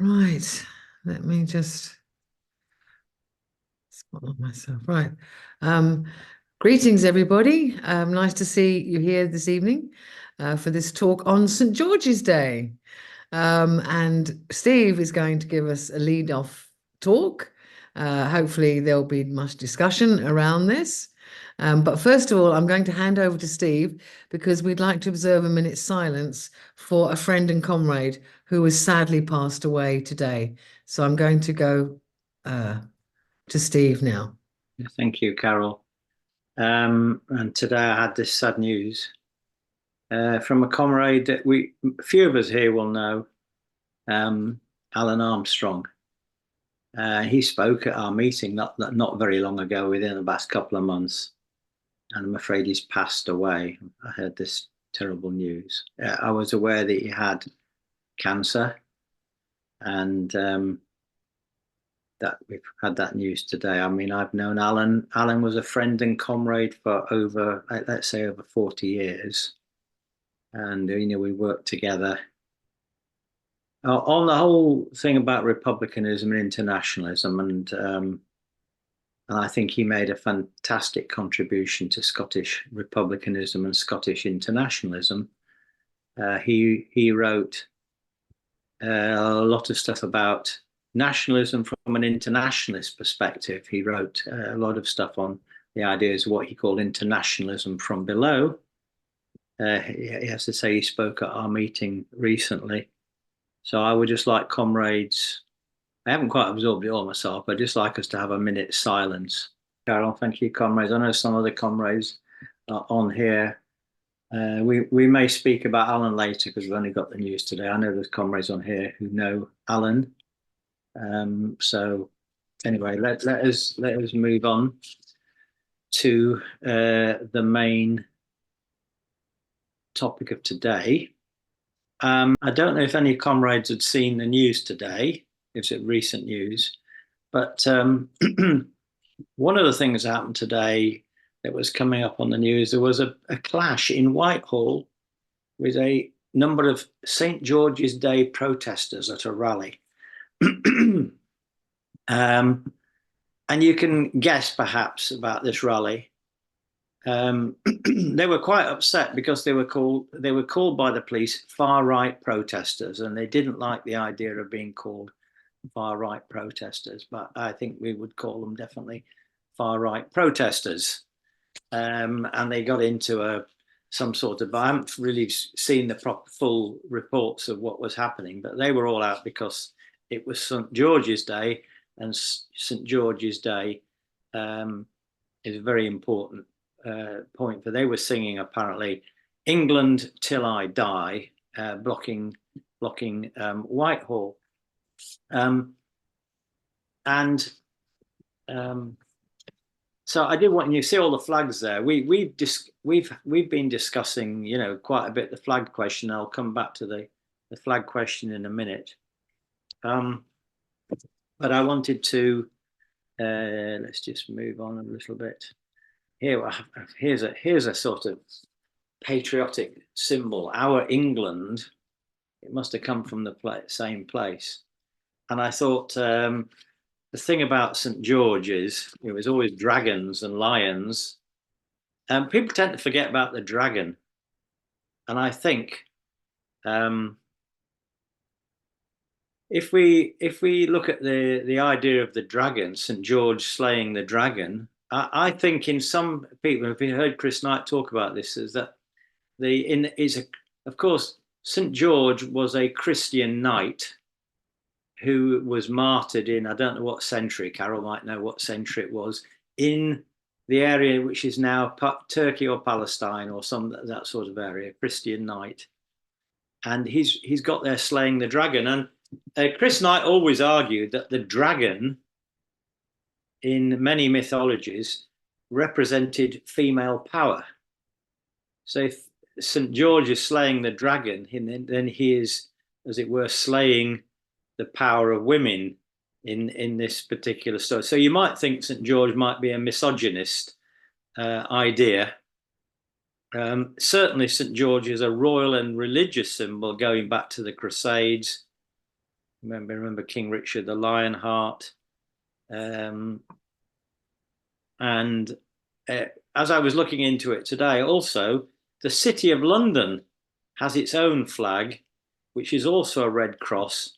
Right. Let me just spot myself. Right. Um, Greetings, everybody. Nice to see you here this evening for this talk on St. George's Day. And Steve is going to give us a lead-off talk. Hopefully, there'll be much discussion around this. But first of all, I'm going to hand over to Steve because we'd like to observe a minute's silence for a friend and comrade who has sadly passed away today. So I'm going to go to Steve now. Thank you, Carol. And today I had this sad news from a comrade that a few of us here will know, Alan Armstrong. He spoke at our meeting not very long ago, within the past couple of months, and I'm afraid he's passed away. I heard this terrible news. I was aware that he had cancer, and that we've had that news today. I mean, I've known Alan. Alan was a friend and comrade for over, let's say, over 40 years. And, we worked together on the whole thing about republicanism and internationalism. And I think he made a fantastic contribution to Scottish republicanism and Scottish internationalism. He wrote a lot of stuff about nationalism from an internationalist perspective. He wrote a lot of stuff on the ideas of what he called internationalism from below. He has to say he spoke at our meeting recently. So I would just like comrades, I haven't quite absorbed it all myself, but I'd just like us to have a minute's silence. Carol, thank you, comrades. I know some of the comrades are on here. We may speak about Alan later because we've only got the news today. I know there's comrades on here who know Alan. So anyway, let us move on to the main topic of today. I don't know if any comrades had seen the news today, if it's recent news, but one of the things that happened today that was coming up on the news, there was a clash in Whitehall with a number of St. George's Day protesters at a rally. And you can guess perhaps about this rally. They were quite upset because they were called by the police far-right protesters, and they didn't like the idea of being called far-right protesters, but I think we would call them definitely far-right protesters. And they got into some sort of, I haven't really seen the full reports of what was happening, but they were all out because it was St. George's Day, and St. George's Day is a very important point. For they were singing apparently "England Till I Die," blocking Whitehall, and so I did want you see all the flags there. We've been discussing, quite a bit the flag question. I'll come back to the flag question in a minute. But I wanted to let's just move on a little bit. Here's a sort of patriotic symbol. Our England. It must have come from the same place. And I thought the thing about St. George is it was always dragons and lions. And people tend to forget about the dragon. And I think if we look at the idea of the dragon, St. George slaying the dragon, I think in some people, if you heard Chris Knight talk about this, is that of course, St. George was a Christian knight who was martyred in, I don't know what century, Carol might know what century it was, in the area which is now Turkey or Palestine or that sort of area, Christian knight. And he's got there slaying the dragon. And Chris Knight always argued that the dragon in many mythologies represented female power. So if St. George is slaying the dragon, then he is, as it were, slaying the power of women in this particular story. So you might think St. George might be a misogynist idea. Certainly St. George is a royal and religious symbol going back to the Crusades. Remember King Richard the Lionheart. And as I was looking into it today, also, the City of London has its own flag, which is also a red cross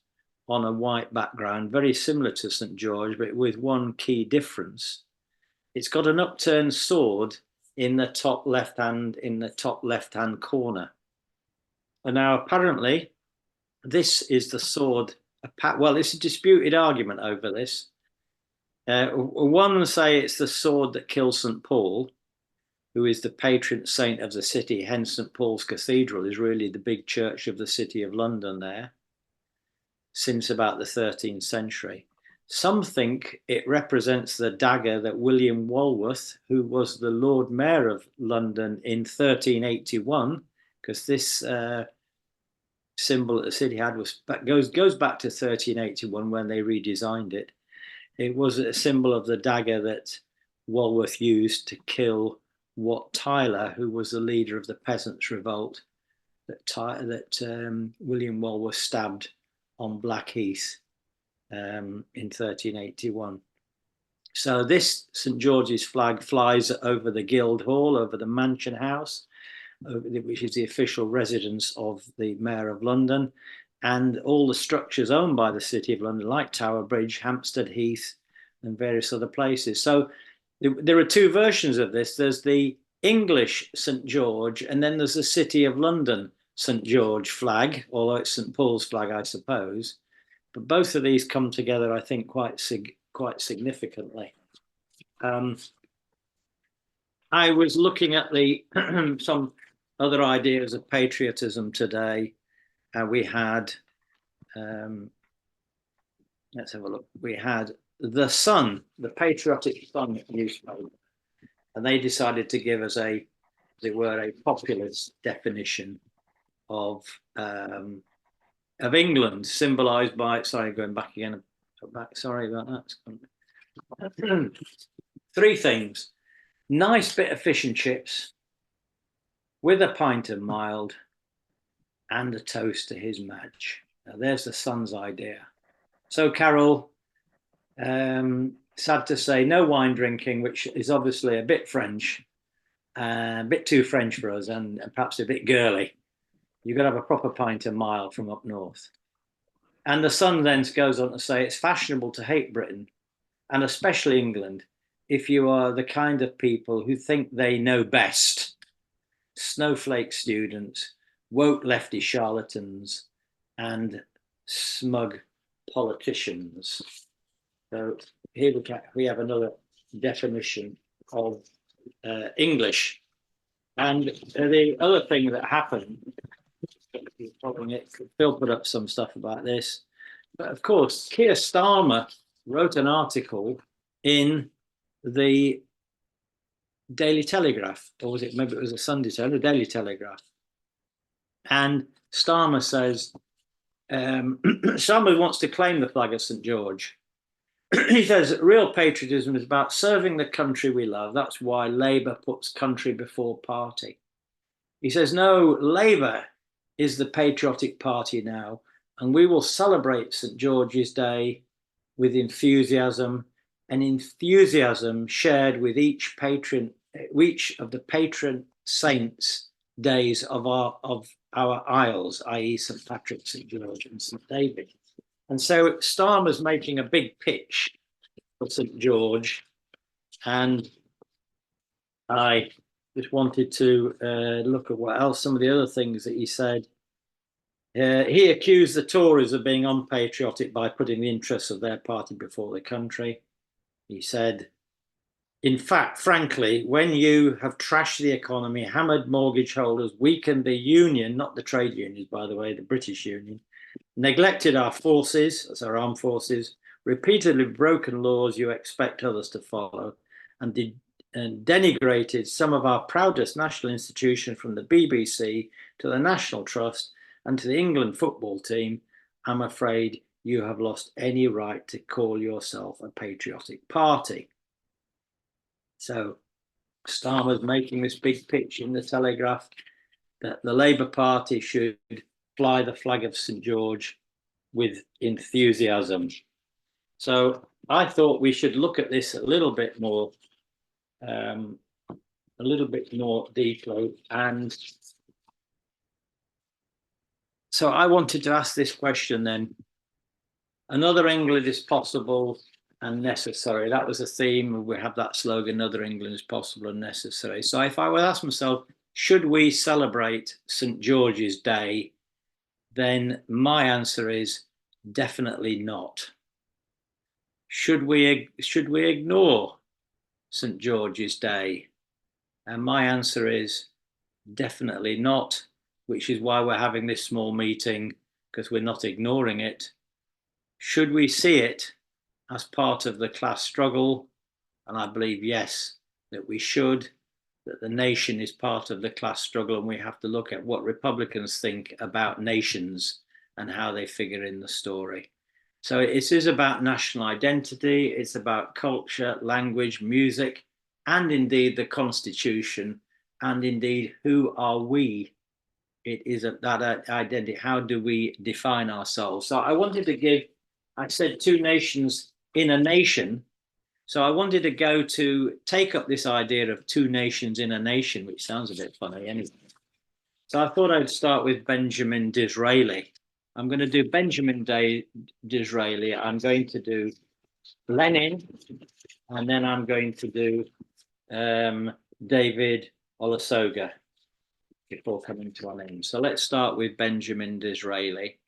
on a white background, very similar to St. George, but with one key difference. It's got an upturned sword in the top left-hand corner. And now apparently this is the sword. Well, it's a disputed argument over this. One say it's the sword that killed St. Paul, who is the patron saint of the city. Hence, St. Paul's Cathedral is really the big church of the City of London there since about the 13th century. Some think it represents the dagger that William Walworth, who was the Lord Mayor of London in 1381, because this symbol that the city had goes back to 1381 when they redesigned it. It was a symbol of the dagger that Walworth used to kill Wat Tyler, who was the leader of the Peasants' Revolt that William Walworth stabbed on Blackheath in 1381. So this St. George's flag flies over the Guildhall, over the Mansion House, which is the official residence of the Mayor of London, and all the structures owned by the City of London, like Tower Bridge, Hampstead Heath, and various other places. So there are two versions of this. There's the English St. George, and then there's the City of London St. George flag, although it's St. Paul's flag, I suppose. But both of these come together, I think, quite significantly. I was looking at some other ideas of patriotism today. We had, let's have a look. We had The Sun, the Patriotic Sun newspaper, and they decided to give us a populist definition of England, symbolised by. Sorry, going back again. Sorry about that. Three things: nice bit of fish and chips, with a pint of mild, and a toast to His Madge. Now, there's the Sun's idea. So, Carol, sad to say, no wine drinking, which is obviously a bit French, a bit too French for us, and perhaps a bit girly. You've got to have a proper pint of mild from up north. And the Sun then goes on to say it's fashionable to hate Britain, and especially England, if you are the kind of people who think they know best. Snowflake students, woke lefty charlatans, and smug politicians. So here we have another definition of English. And the other thing that happened, Phil put up some stuff about this, but of course, Keir Starmer wrote an article in the Daily Telegraph, or was it, maybe it was a Sunday Telegraph, the Daily Telegraph. And Starmer says, Starmer wants to claim the flag of St. George. He says, real patriotism is about serving the country we love. That's why Labour puts country before party. He says, no, Labour is the patriotic party now, and we will celebrate St. George's Day with enthusiasm, and enthusiasm shared with each of the patron saints' days of our isles, i.e. St. Patrick, St. George, and St. David. And so Starmer's making a big pitch for St. George, and I just wanted to look at what else, some of the other things that he said. He accused the Tories of being unpatriotic by putting the interests of their party before the country. He said, in fact, frankly, when you have trashed the economy, hammered mortgage holders, weakened the union, not the trade unions, by the way, the British Union, neglected our forces, that's our armed forces, repeatedly broken laws you expect others to follow, and denigrated some of our proudest national institutions, from the BBC to the National Trust and to the England football team, I'm afraid you have lost any right to call yourself a patriotic party. So Starmer's making this big pitch in the Telegraph that the Labour Party should fly the flag of St. George with enthusiasm. So I thought we should look at this a little bit more deeply. And so I wanted to ask this question then. Another England is possible and necessary. That was a theme. We have that slogan, another England is possible and necessary. So if I would ask myself, should we celebrate St. George's Day? Then my answer is definitely not. Should we ignore St. George's Day? And my answer is definitely not, which is why we're having this small meeting, because we're not ignoring it. Should we see it as part of the class struggle? And I believe, yes, that we should, that the nation is part of the class struggle, and we have to look at what Republicans think about nations and how they figure in the story. So it is about national identity, it's about culture, language, music, and indeed the Constitution, and indeed who are we? It is that identity. How do we define ourselves? So I wanted to give, I said two nations in a nation. So I wanted to take up this idea of two nations in a nation, which sounds a bit funny anyway. So I thought I'd start with Benjamin Disraeli. I'm going to do Benjamin Disraeli. I'm going to do Lenin, and then I'm going to do David Olusoga before coming to our name. So let's start with Benjamin Disraeli.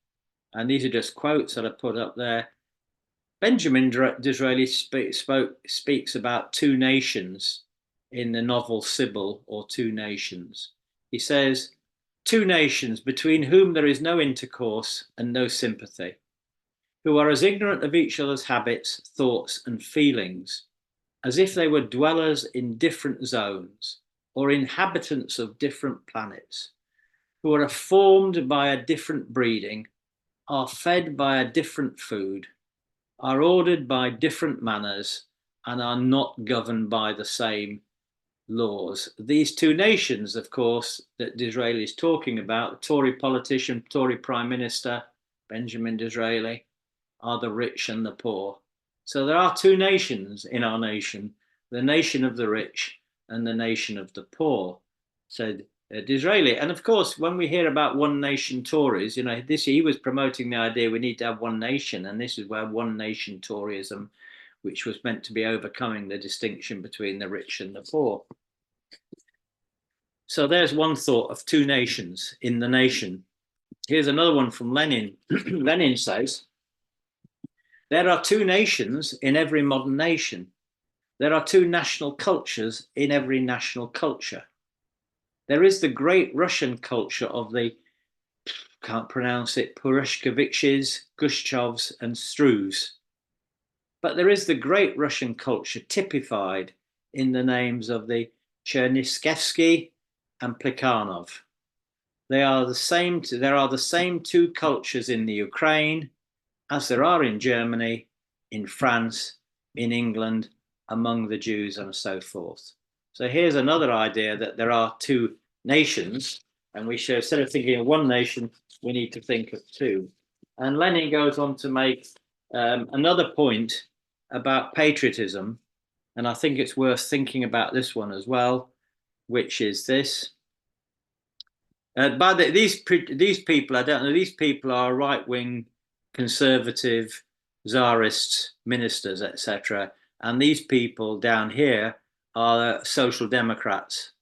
And these are just quotes that I put up there. Benjamin Disraeli speaks about two nations in the novel Sybil, or Two Nations. He says, two nations between whom there is no intercourse and no sympathy, who are as ignorant of each other's habits, thoughts, and feelings as if they were dwellers in different zones or inhabitants of different planets, who are formed by a different breeding, are fed by a different food, are ordered by different manners, and are not governed by the same laws. These two nations, of course, that Disraeli is talking about, the Tory politician, Tory Prime Minister, Benjamin Disraeli, are the rich and the poor. So there are two nations in our nation, the nation of the rich and the nation of the poor, said Disraeli. And of course, when we hear about one nation Tories, he was promoting the idea we need to have one nation. And this is where one nation Toryism, which was meant to be overcoming the distinction between the rich and the poor. So there's one thought of two nations in the nation. Here's another one from Lenin. Lenin says, there are two nations in every modern nation. There are two national cultures in every national culture. There is the great Russian culture of the, can't pronounce it, Purushkeviches, Gushchovs, and Struves. But there is the great Russian culture typified in the names of the Chernyshevsky and Plekhanov. There are the same two cultures in the Ukraine as there are in Germany, in France, in England, among the Jews, and so forth. So here's another idea that there are two nations, and we should, instead of thinking of one nation, we need to think of two. And Lenin goes on to make another point about patriotism, and I think it's worth thinking about this one as well, which is this. These people, I don't know, these people are right-wing, conservative, czarist ministers, etc. And these people down here are social democrats.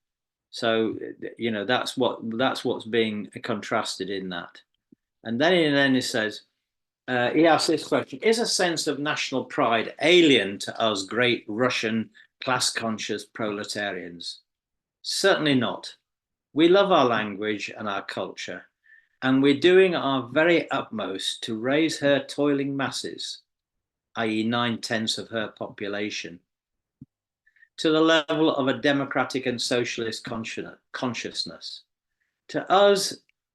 So that's what's being contrasted in that. And then he says, he asks this question: is a sense of national pride alien to us great Russian class-conscious proletarians? Certainly not. We love our language and our culture, and we're doing our very utmost to raise her toiling masses, i.e. 9/10 of her population, to the level of a democratic and socialist consciousness. To us,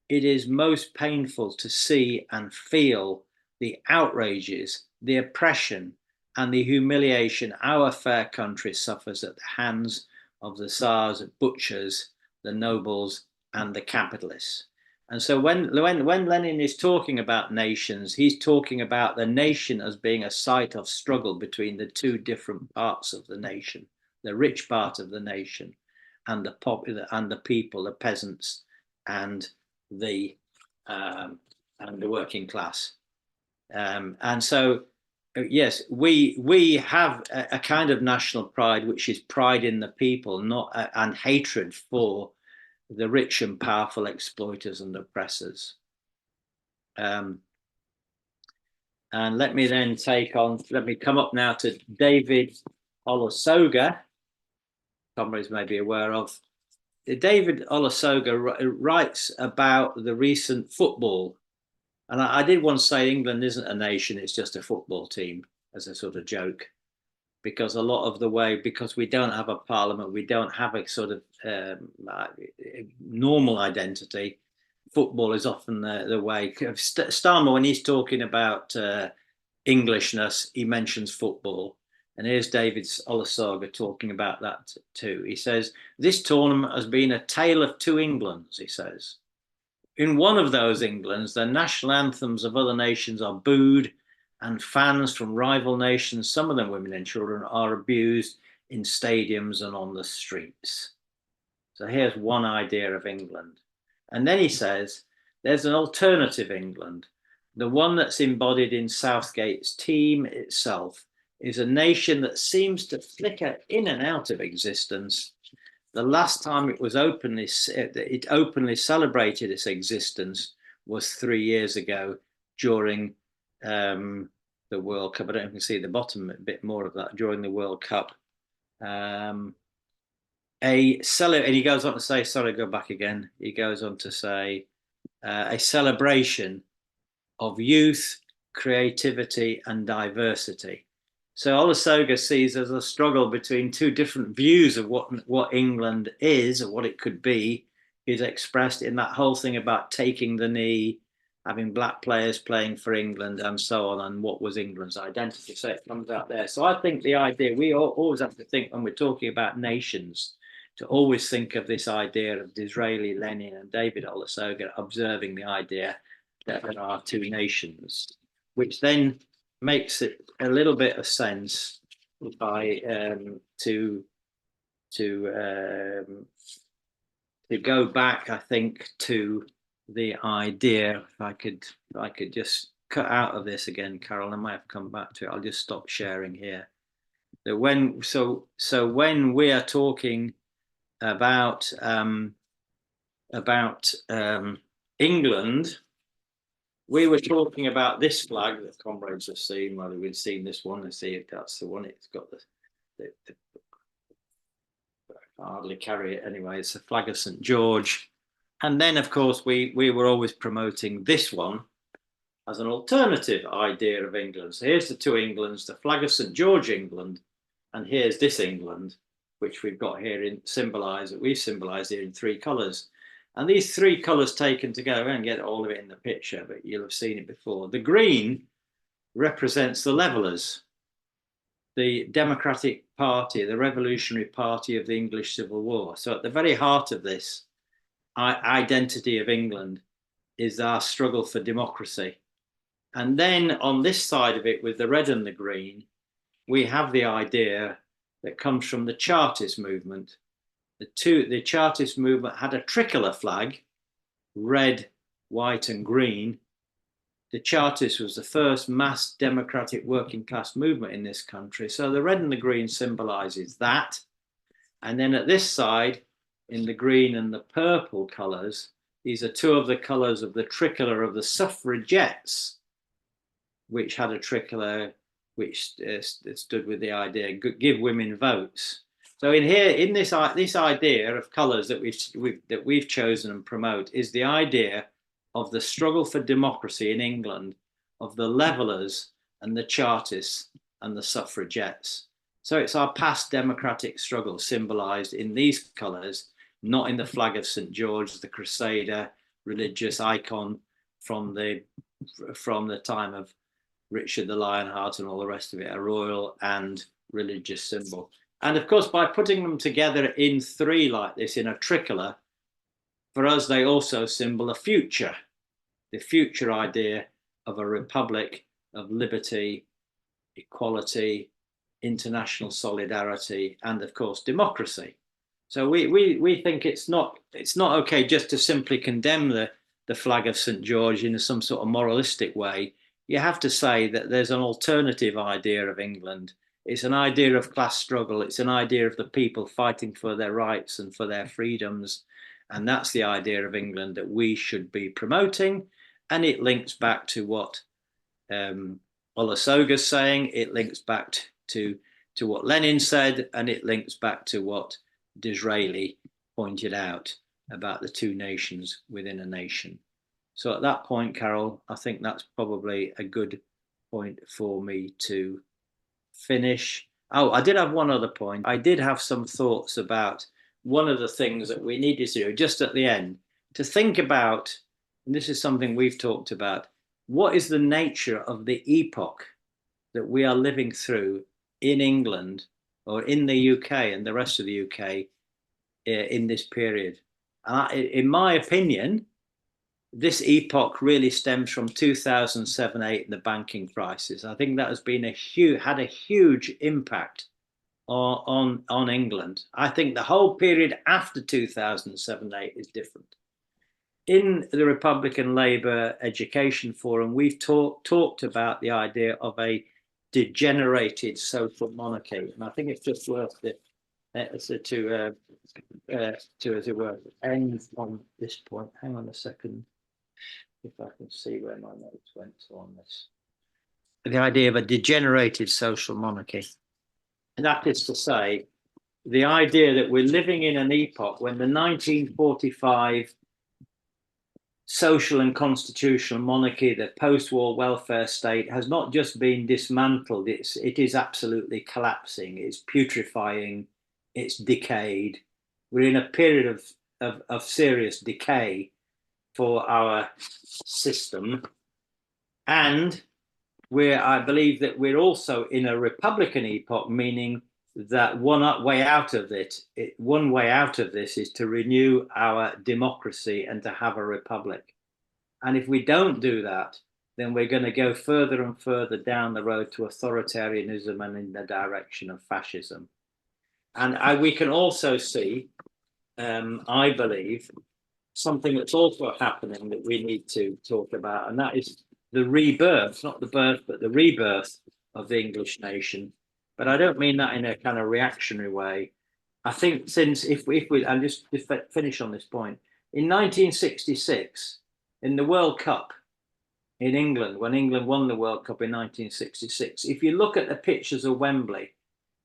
it is most painful to see and feel the outrages, the oppression, and the humiliation our fair country suffers at the hands of the Tsar's butchers, the nobles, and the capitalists. And so when Lenin is talking about nations, he's talking about the nation as being a site of struggle between the two different parts of the nation, the rich part of the nation and the people, the peasants and the working class. And so, yes, we have a kind of national pride, which is pride in the people, not and hatred for the rich and powerful exploiters and oppressors. And let me come up now to David Olusoga. Comrades may be aware of. David Olusoga writes about the recent football. And I did once say England isn't a nation, it's just a football team, as a sort of joke. Because a lot of the way, because we don't have a parliament, we don't have a sort of normal identity, football is often the way. Starmer, when he's talking about Englishness, he mentions football. And here's David Olusoga talking about that too. He says, this tournament has been a tale of two Englands, he says. In one of those Englands, the national anthems of other nations are booed, and fans from rival nations, some of them women and children, are abused in stadiums and on the streets. So here's one idea of England. And then he says, there's an alternative England. The one that's embodied in Southgate's team itself is a nation that seems to flicker in and out of existence. The last time it openly celebrated its existence was 3 years ago during the World Cup. I don't know if you can see the bottom a bit more of that, during the World Cup. And he goes on to say, sorry, go back again. He goes on to say a celebration of youth, creativity, and diversity. So Olusoga sees as a struggle between two different views of what England is or what it could be, is expressed in that whole thing about taking the knee, having black players playing for England and so on, and what was England's identity. So it comes out there. So I think the idea, we always have to think when we're talking about nations, to always think of this idea of Disraeli, Lenin and David Olusoga observing the idea that there are two nations, which then makes it a little bit of sense by to go back, I think, to the idea. If I could just cut out of this again, Carol, I might have come back to it. I'll just stop sharing here. That when we are talking about England, we were talking about this flag that comrades have seen. Well, we've seen this one. I see if that's the one. It's got the I can't hardly carry it anyway. It's the flag of St. George. And then, of course, we were always promoting this one as an alternative idea of England. So here's the two Englands, the flag of St. George, England, and here's this England, which we've got here we've symbolised here in three colours. And these three colours taken together, I won't get all of it in the picture, but you'll have seen it before. The green represents the Levellers, the Democratic Party, the Revolutionary Party of the English Civil War. So at the very heart of this identity of England is our struggle for democracy. And then on this side of it, with the red and the green, we have the idea that comes from the Chartist movement. The Chartist movement had a tricolour flag, red, white and green. The Chartist was the first mass democratic working class movement in this country. So the red and the green symbolises that. And then at this side, in the green and the purple colours, these are two of the colours of the tricolour of the suffragettes, which had a tricolour which stood with the idea, give women votes. So in this idea of colours that we've chosen and promote is the idea of the struggle for democracy in England, of the Levellers and the Chartists and the suffragettes. So it's our past democratic struggle symbolised in these colours, not in the flag of St. George, the Crusader religious icon from the time of Richard the Lionheart and all the rest of it, a royal and religious symbol. And of course, by putting them together in three like this, in a tricolour, for us, they also symbol a future, the future idea of a republic of liberty, equality, international solidarity, and of course, democracy. So we think it's not okay just to simply condemn the flag of St. George in some sort of moralistic way. You have to say that there's an alternative idea of England. It's an idea of class struggle. It's an idea of the people fighting for their rights and for their freedoms. And that's the idea of England that we should be promoting. And it links back to what Olusoga's saying. It links back to what Lenin said, and it links back to what Disraeli pointed out about the two nations within a nation. So at that point, Carol, I think that's probably a good point for me to finish. Oh, I did have one other point. I did have some thoughts about one of the things that we needed to do just at the end, to think about, and this is something we've talked about, what is the nature of the epoch that we are living through in England or in the UK and the rest of the UK in this period? And in my opinion, this epoch really stems from 2007-8 and the banking crisis. I think that has been had a huge impact on England. I think the whole period after 2007-8 is different. In the Republican Labour Education Forum, we've talked about the idea of a degenerated social monarchy, and I think it's just worth it to as it were end on this point. Hang on a second, if I can see where my notes went on this. The idea of a degenerated social monarchy, and that is to say, the idea that we're living in an epoch when the 1945 social and constitutional monarchy, the post-war welfare state, has not just been dismantled, it is absolutely collapsing, it's putrefying, it's decayed. We're in a period of serious decay for our system. And I believe that we're also in a Republican epoch, meaning that one way out of this is to renew our democracy and to have a republic. And if we don't do that, then we're going to go further and further down the road to authoritarianism and in the direction of fascism. And we can also see, I believe, something that's also happening that we need to talk about, and that is the rebirth, not the birth, but the rebirth of the English nation. But I don't mean that in a kind of reactionary way. I think if we and just to finish on this point, in 1966, in the World Cup in England, when England won the World Cup in 1966, if you look at the pictures of Wembley,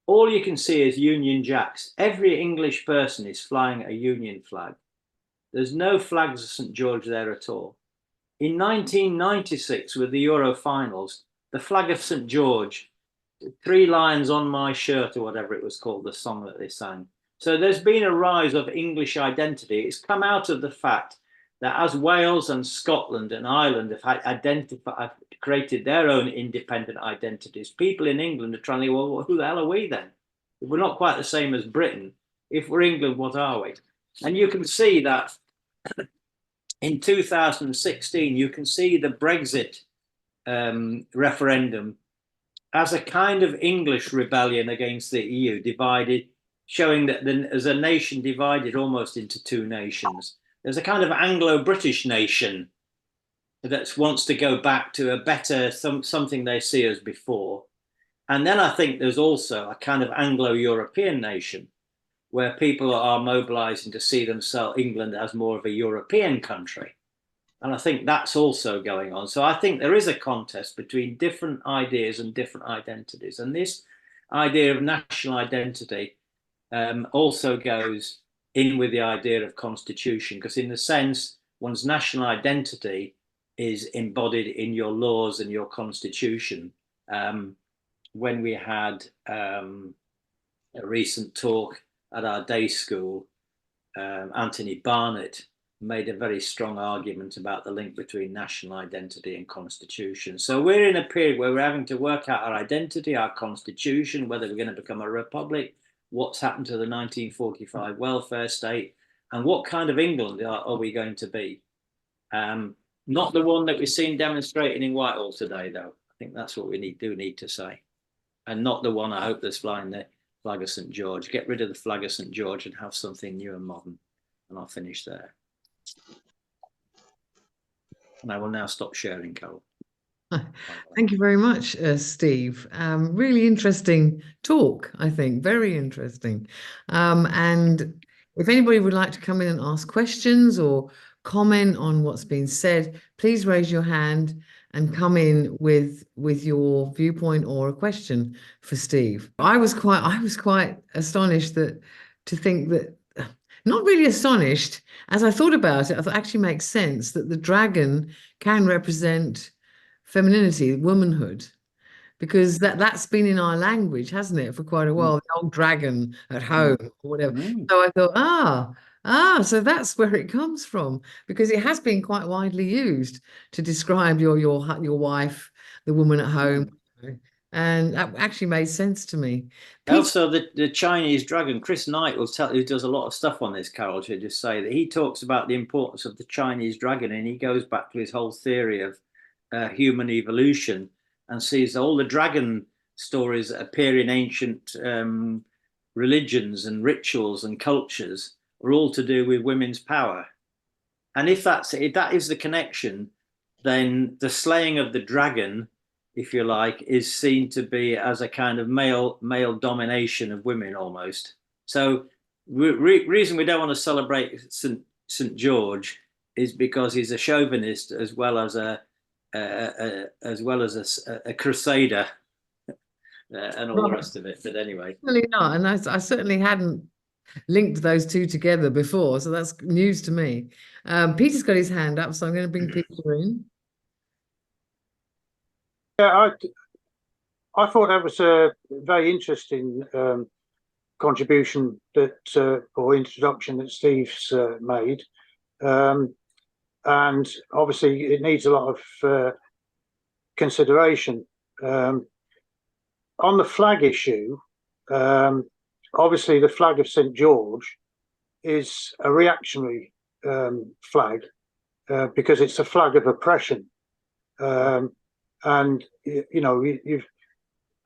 all you can see is Union Jacks. Every English person is flying a Union flag. There's no flags of St. George there at all. In 1996, with the Euro finals, the flag of St. George, 3 lions on my shirt, or whatever it was called, the song that they sang. So there's been a rise of English identity. It's come out of the fact that as Wales and Scotland and Ireland have created their own independent identities, people in England are trying to, well, who the hell are we then? If we're not quite the same as Britain, if we're England, what are we? And you can see that in 2016, you can see the Brexit referendum as a kind of English rebellion against the EU, divided, showing that as a nation divided almost into 2 nations. There's a kind of Anglo-British nation that wants to go back to a better, something they see as before. And then I think there's also a kind of Anglo-European nation where people are mobilizing to see themselves, England, as more of a European country. And I think that's also going on. So I think there is a contest between different ideas and different identities. And this idea of national identity also goes in with the idea of constitution, because in the sense, one's national identity is embodied in your laws and your constitution. When we had a recent talk at our day school, Anthony Barnett made a very strong argument about the link between national identity and constitution. So we're in a period where we're having to work out our identity, our constitution, whether we're going to become a republic, what's happened to the 1945 welfare state, and what kind of England are we going to be? Not the one that we've seen demonstrating in Whitehall today, though. I think that's what we need to say, and not the one I hope that's flying the flag of St George. Get rid of the flag of St George and have something new and modern. And I'll finish there. And I will now stop sharing, Carol. Thank you very much, Steve. Really interesting talk, I think, very interesting. And if anybody would like to come in and ask questions or comment on what's been said, please raise your hand and come in with your viewpoint or a question for Steve. I was quite astonished to think that, not really astonished, as I thought about it, I thought it actually makes sense that the dragon can represent femininity, womanhood, because that's been in our language, hasn't it, for quite a while, the old dragon at home or whatever. So I thought, so that's where it comes from, because it has been quite widely used to describe your wife, the woman at home. And that actually made sense to me. Also, the Chinese dragon, Chris Knight will tell, who does a lot of stuff on this, Carol, to just say that he talks about the importance of the Chinese dragon, and he goes back to his whole theory of human evolution and sees all the dragon stories that appear in ancient religions and rituals and cultures are all to do with women's power. And if that is the connection, then the slaying of the dragon, if you like, is seen to be as a kind of male domination of women almost. So reason we don't want to celebrate St George is because he's a chauvinist as well as a crusader and all the rest of it. But anyway, really not, and I certainly hadn't linked those two together before, so that's news to me. Peter's got his hand up, so I'm going to bring Peter in. Yeah, I thought that was a very interesting contribution or introduction that Steve's made, and obviously it needs a lot of consideration. On the flag issue, obviously the flag of St George is a reactionary flag because it's a flag of oppression. And you've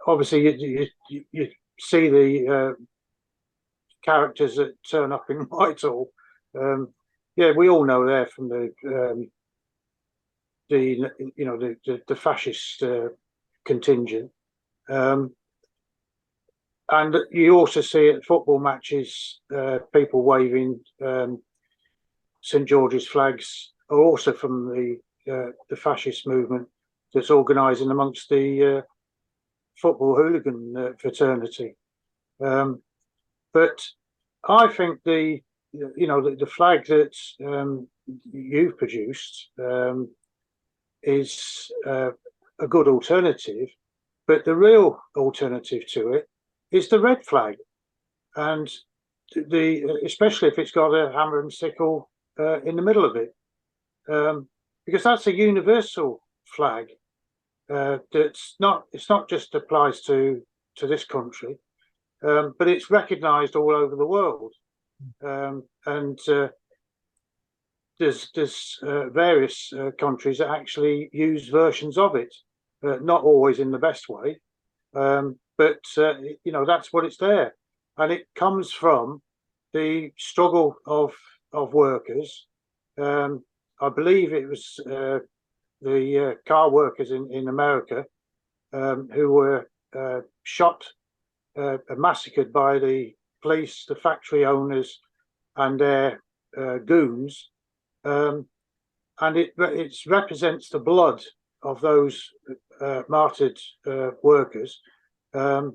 obviously you see the characters that turn up in Whitehall. Yeah, we all know they're from the fascist contingent, and you also see at football matches people waving St George's flags are also from the fascist movement that's organising amongst the football hooligan fraternity. But I think the flag that you've produced is a good alternative, but the real alternative to it is the red flag, and especially if it's got a hammer and sickle in the middle of it, because that's a universal flag. It's not just applies to this country, but it's recognised all over the world, and there's various countries that actually use versions of it, not always in the best way, but that's what it's there, and it comes from the struggle of workers. I believe it was the car workers in America who were shot, massacred by the police, the factory owners, and their goons, and it represents the blood of those martyred workers. Why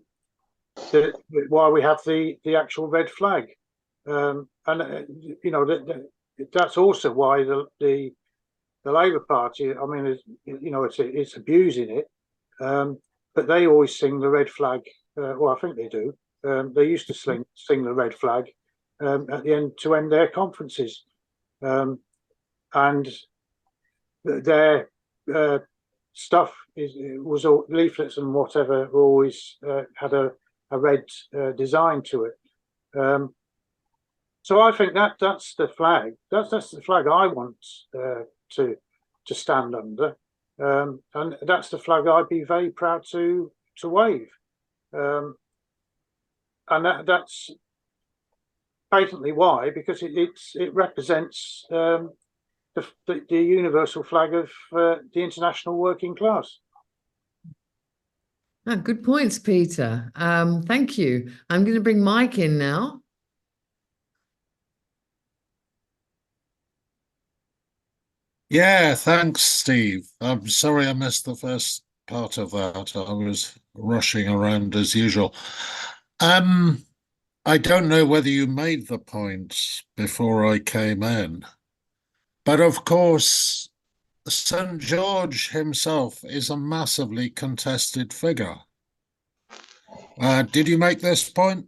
we have the actual red flag, and that's also why the Labour Party, I mean, it's abusing it, but they always sing the red flag. Well, I think they do. They used to sing the red flag at the end to end their conferences, and their stuff was all leaflets and whatever always had a red design to it. So I think that's the flag. That's the flag I want to stand under, and that's the flag I'd be very proud to wave. And that's patently why, because it represents the universal flag of the international working class. Ah, good points, Peter. Thank you. I'm going to bring Mike in now. Yeah, thanks, Steve. I'm sorry I missed the first part of that. I was rushing around as usual. I don't know whether you made the point before I came in, but of course, St. George himself is a massively contested figure. Did you make this point?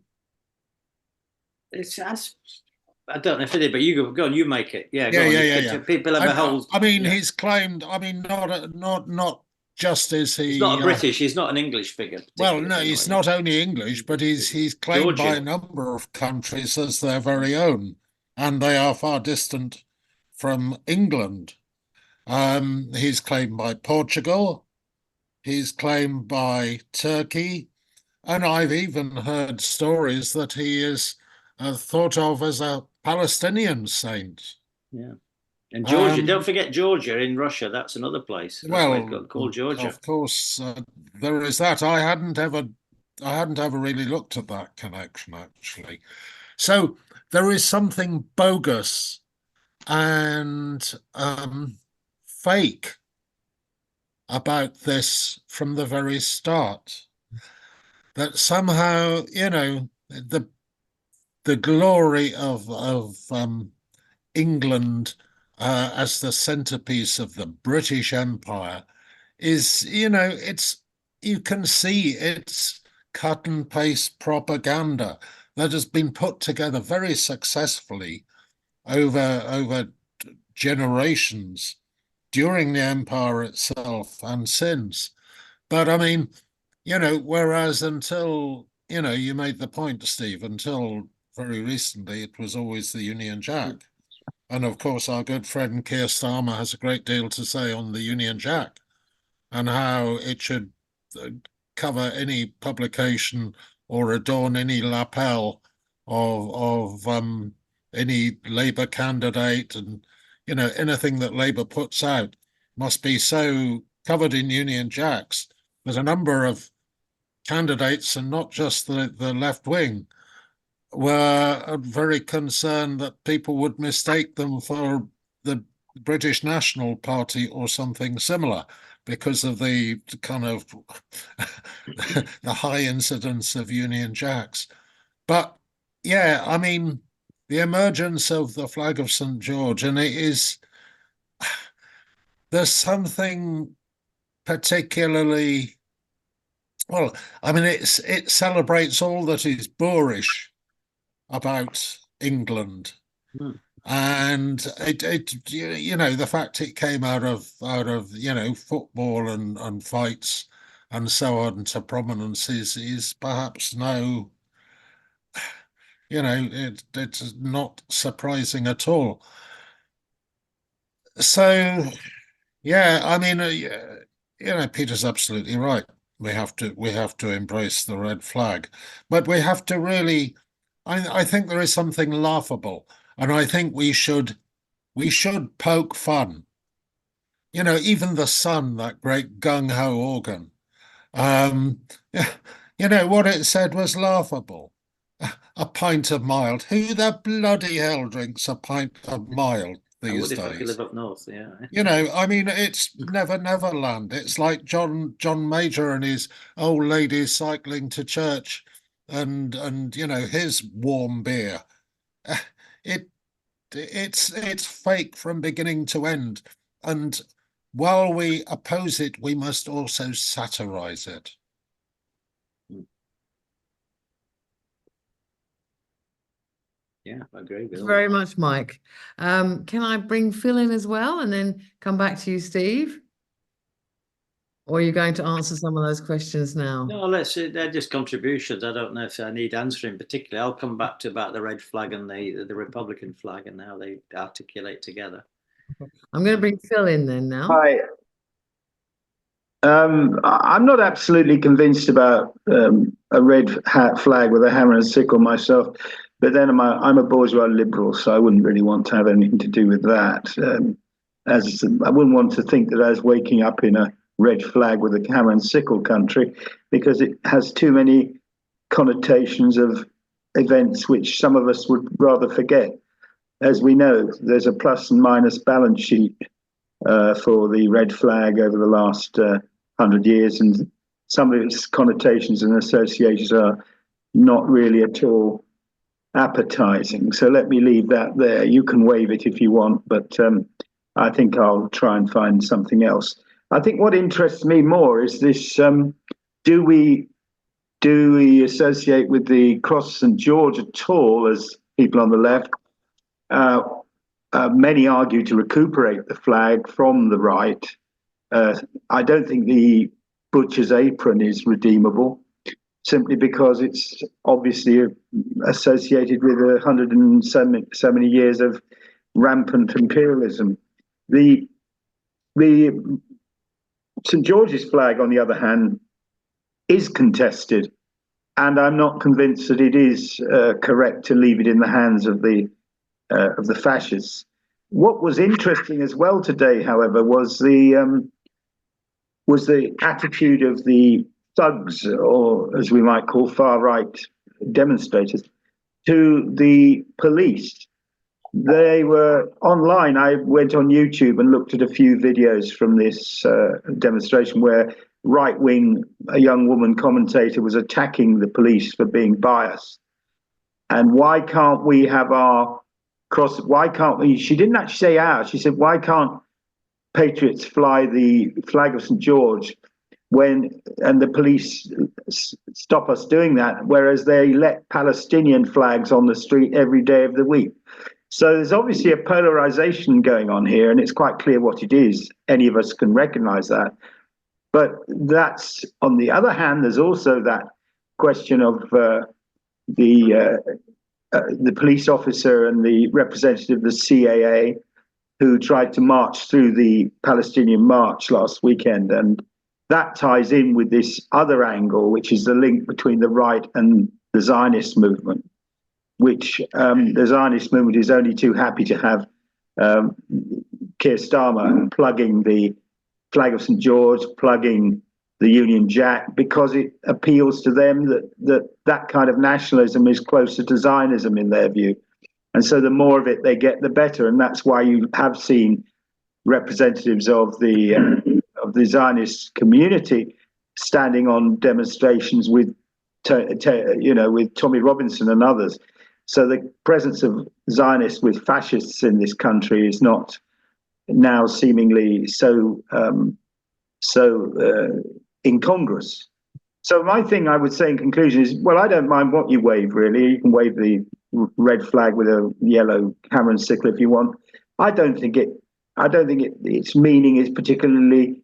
I don't know if it did, but you go on. You make it. Yeah, go on. Yeah. People have a whole. I mean, yeah. he's claimed. I mean, not just is he. He's not a British. He's not an English figure. Well, no, he's not only English, but he's claimed by a Georgian. number of countries as their very own, and they are far distant from England. He's claimed by Portugal. He's claimed by Turkey. And I've even heard stories that he is thought of as a Palestinian saint. Yeah. And Georgia, don't forget Georgia in Russia. That's another place. That's why it's got called Georgia. Of course, there is that. I hadn't ever really looked at that connection, actually. So there is something bogus and fake about this from the very start. That somehow, you know, the glory of England as the centerpiece of the British Empire is, you know, you can see it's cut and paste propaganda that has been put together very successfully over generations during the empire itself and since. But I mean, you know, whereas until, you know, you made the point, Steve, until very recently, it was always the Union Jack. And of course, our good friend Keir Starmer has a great deal to say on the Union Jack and how it should cover any publication or adorn any lapel of any Labour candidate, and, you know, anything that Labour puts out must be so covered in Union Jacks. There's a number of candidates, and not just the left wing, were very concerned that people would mistake them for the British National Party or something similar because of the kind of the high incidence of Union Jacks. But yeah, I mean, the emergence of the flag of St. George, and there's something particularly, well, I mean, it celebrates all that is boorish about England. And it you know, the fact it came out of you know, football and fights and so on to prominence is perhaps no, you know, it's not surprising at all. So yeah, I mean, you know, Peter's absolutely right. We have to embrace the red flag, but we have to really. I think there is something laughable, and I think we should poke fun. You know, even the Sun, that great gung-ho organ, you know, what it said was laughable. A pint of mild. Who the bloody hell drinks a pint of mild these days? I would if I could live up north, yeah. You know, I mean, it's Never Neverland. It's like John Major and his old ladies cycling to church, and you know, his warm beer. It's fake from beginning to end, and while we oppose it, we must also satirize it. Yeah, I agree with Thanks all very that. much, Mike. Can I bring Phil in as well and then come back to you, Steve? or are you going to answer some of those questions now? No, they're just contributions. I don't know if I need answering particularly. I'll come back to about the red flag and the Republican flag and how they articulate together. I'm going to bring Phil in then now. Hi. I'm not absolutely convinced about a red hat flag with a hammer and sickle myself, but then I'm a bourgeois liberal, so I wouldn't really want to have anything to do with that. As I wouldn't want to think that I was waking up in a red flag with a hammer and sickle country, because it has too many connotations of events which some of us would rather forget. As we know, there's a plus and minus balance sheet for the red flag over the last 100 years, and some of its connotations and associations are not really at all appetizing. So let me leave that there. You can waive it if you want, but I think I'll try and find something else. I think what interests me more is this: do we associate with the Cross St. George at all, as people on the left? Many argue to recuperate the flag from the right. I don't think the butcher's apron is redeemable, simply because it's obviously associated with 170 years of rampant imperialism. The St. George's flag, on the other hand, is contested, and I'm not convinced that it is correct to leave it in the hands of the fascists. What was interesting as well today, however, was the attitude of the thugs, or as we might call far-right demonstrators, to the police. They were online. I went on YouTube and looked at a few videos from this demonstration where a young woman commentator was attacking the police for being biased. And why can't we have why can't we, she didn't actually say ours, she said, why can't patriots fly the flag of St. George and the police stop us doing that, whereas they let Palestinian flags on the street every day of the week? So there's obviously a polarization going on here, and it's quite clear what it is. Any of us can recognize that. But that's, on the other hand, there's also that question of the police officer and the representative of the CAA who tried to march through the Palestinian March last weekend. And that ties in with this other angle, which is the link between the right and the Zionist movement, which the Zionist movement is only too happy to have Keir Starmer plugging the flag of St. George, plugging the Union Jack, because it appeals to them that kind of nationalism is closer to Zionism in their view. And so the more of it they get, the better. And that's why you have seen representatives of the Zionist community standing on demonstrations with Tommy Robinson and others. So the presence of Zionists with fascists in this country is not now seemingly so incongruous. So my thing I would say in conclusion is, well, I don't mind what you wave, really. You can wave the red flag with a yellow hammer and sickle if you want. I don't think its meaning is particularly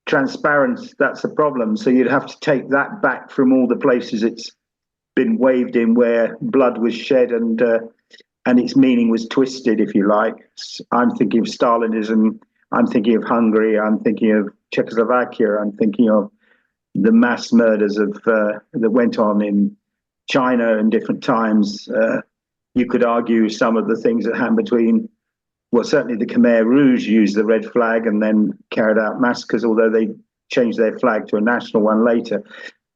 transparent. That's the problem. So you'd have to take that back from all the places it's been waved in where blood was shed and its meaning was twisted, if you like. I'm thinking of Stalinism. I'm thinking of Hungary. I'm thinking of Czechoslovakia. I'm thinking of the mass murders that went on in China in different times. You could argue some of the things that happened between, well, certainly the Khmer Rouge used the red flag and then carried out massacres, although they changed their flag to a national one later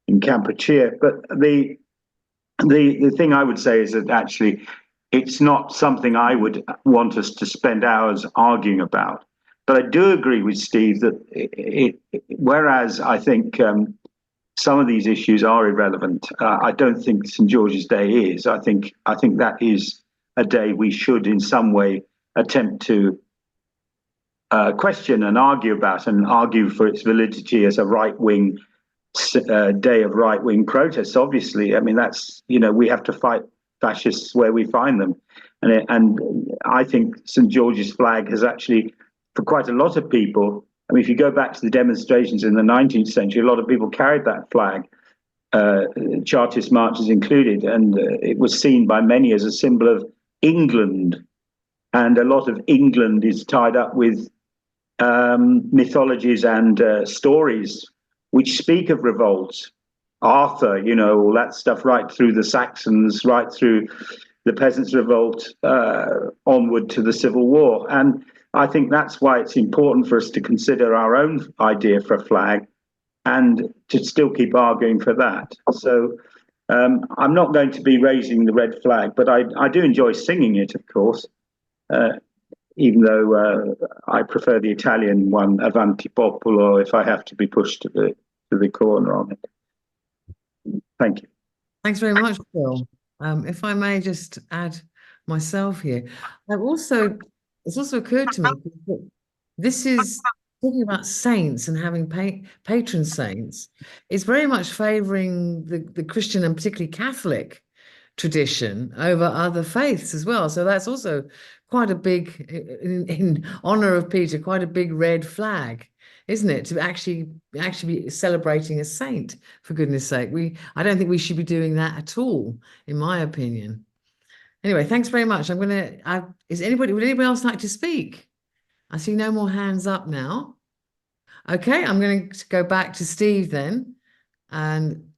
in Kampuchea. But the thing I would say is that actually it's not something I would want us to spend hours arguing about. But I do agree with Steve that whereas I think some of these issues are irrelevant, I don't think St. George's Day is. I think that is a day we should in some way attempt to question and argue about, and argue for its validity as a right-wing day of right-wing protests. Obviously, I mean, that's, we have to fight fascists where we find them. And I think St. George's flag has actually, for quite a lot of people, I mean, if you go back to the demonstrations in the 19th century, a lot of people carried that flag, Chartist marches included, and it was seen by many as a symbol of England. And a lot of England is tied up with mythologies and stories which speak of revolts. Arthur, you know, all that stuff, right through the Saxons, right through the Peasants' Revolt, onward to the Civil War. And I think that's why it's important for us to consider our own idea for a flag and to still keep arguing for that. So I'm not going to be raising the red flag, but I do enjoy singing it, of course, even though I prefer the Italian one, Avanti Popolo, if I have to be pushed to the corner on it. Thank you. Thanks very much, Phil. If I may just add myself here, it's also occurred to me that this is talking about saints and having patron saints is very much favouring the Christian and particularly Catholic tradition over other faiths as well. So that's also quite a big, in honour of Peter, quite a big red flag, isn't it? To actually be celebrating a saint, for goodness sake. I don't think we should be doing that at all, in my opinion. Anyway, thanks very much. Would anybody else like to speak? I see no more hands up now. Okay, I'm going to go back to Steve then, and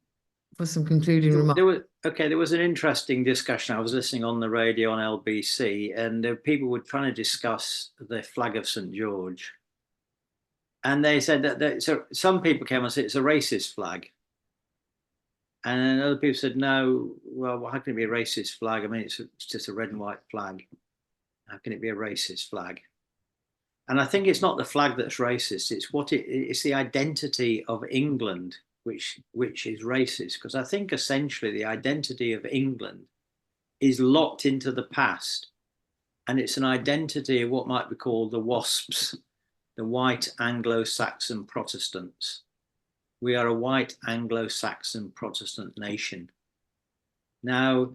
for some concluding remarks. There was an interesting discussion. I was listening on the radio on LBC, and people were trying to discuss the flag of St. George. And they said that so some people came and said it's a racist flag. And other people said, no, well, how can it be a racist flag? I mean, it's just a red and white flag. How can it be a racist flag? And I think it's not the flag that's racist. It's the identity of England which is racist. Because I think essentially the identity of England is locked into the past. And it's an identity of what might be called the WASPs, the White Anglo-Saxon Protestants. We are a white Anglo-Saxon Protestant nation. Now,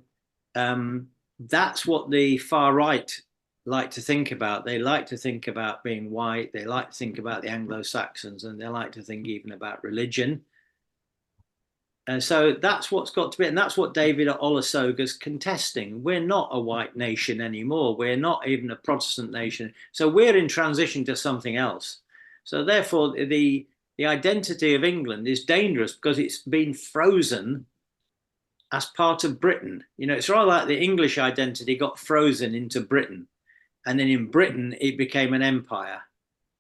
that's what the far right like to think about. They like to think about being white. They like to think about the Anglo-Saxons, and they like to think even about religion. And so that's what's got to be, and that's what David Olusoga's contesting. We're not a white nation anymore. We're not even a Protestant nation. So we're in transition to something else. So therefore, the identity of England is dangerous because it's been frozen as part of Britain. You know, it's rather like the English identity got frozen into Britain. And then in Britain, it became an empire.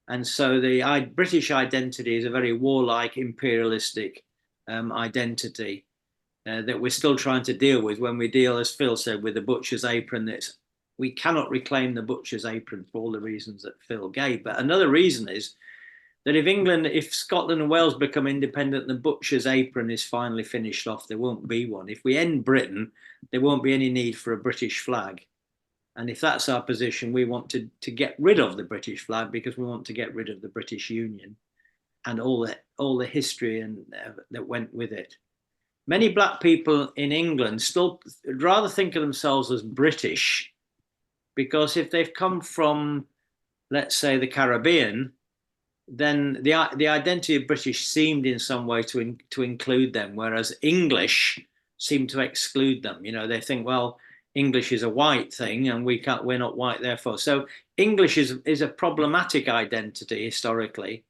And so the British identity is a very warlike, imperialistic identity that we're still trying to deal with when we deal, as Phil said, with the butcher's apron. We cannot reclaim the butcher's apron for all the reasons that Phil gave. But another reason is that if Scotland and Wales become independent, the butcher's apron is finally finished off. There won't be one. If we end Britain, there won't be any need for a British flag. And if that's our position, we want to get rid of the British flag because we want to get rid of the British Union and all the history that went with it. Many black people in England still rather think of themselves as British, because if they've come from, let's say, the Caribbean, then the identity of British seemed in some way to include them, whereas English seemed to exclude them. You know, they think, well, English is a white thing and we're not white, therefore. So English is a problematic identity historically.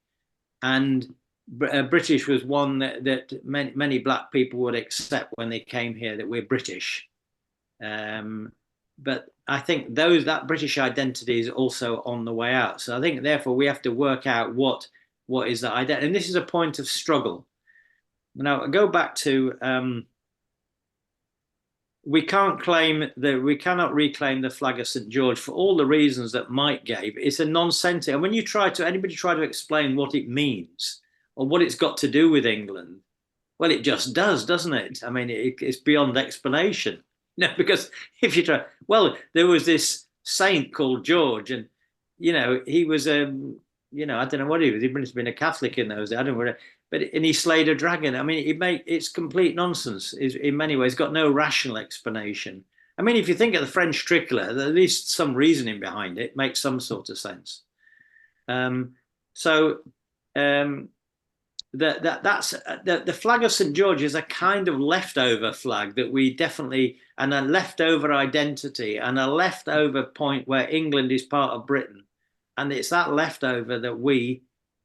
And British was one that many black people would accept when they came here, that we're British. But I think that British identity is also on the way out. So I think, therefore, we have to work out what is that identity. And this is a point of struggle. Now, I go back to we cannot reclaim the flag of St. George for all the reasons that Mike gave. It's a nonsensical. And when anybody try to explain what it means or what it's got to do with England, well, it just does, doesn't it? I mean, it's beyond explanation. No, because if you try, well, there was this saint called George, and he was I don't know what he was. He must have been a Catholic in those days. I don't know, and he slayed a dragon. I mean, it's complete nonsense. In many ways, got no rational explanation. I mean, if you think of the French tricolour, at least some reasoning behind it makes some sort of sense. So that's the flag of St. George is a kind of leftover flag that we definitely, and a leftover identity and a leftover point where England is part of Britain, and it's that leftover that we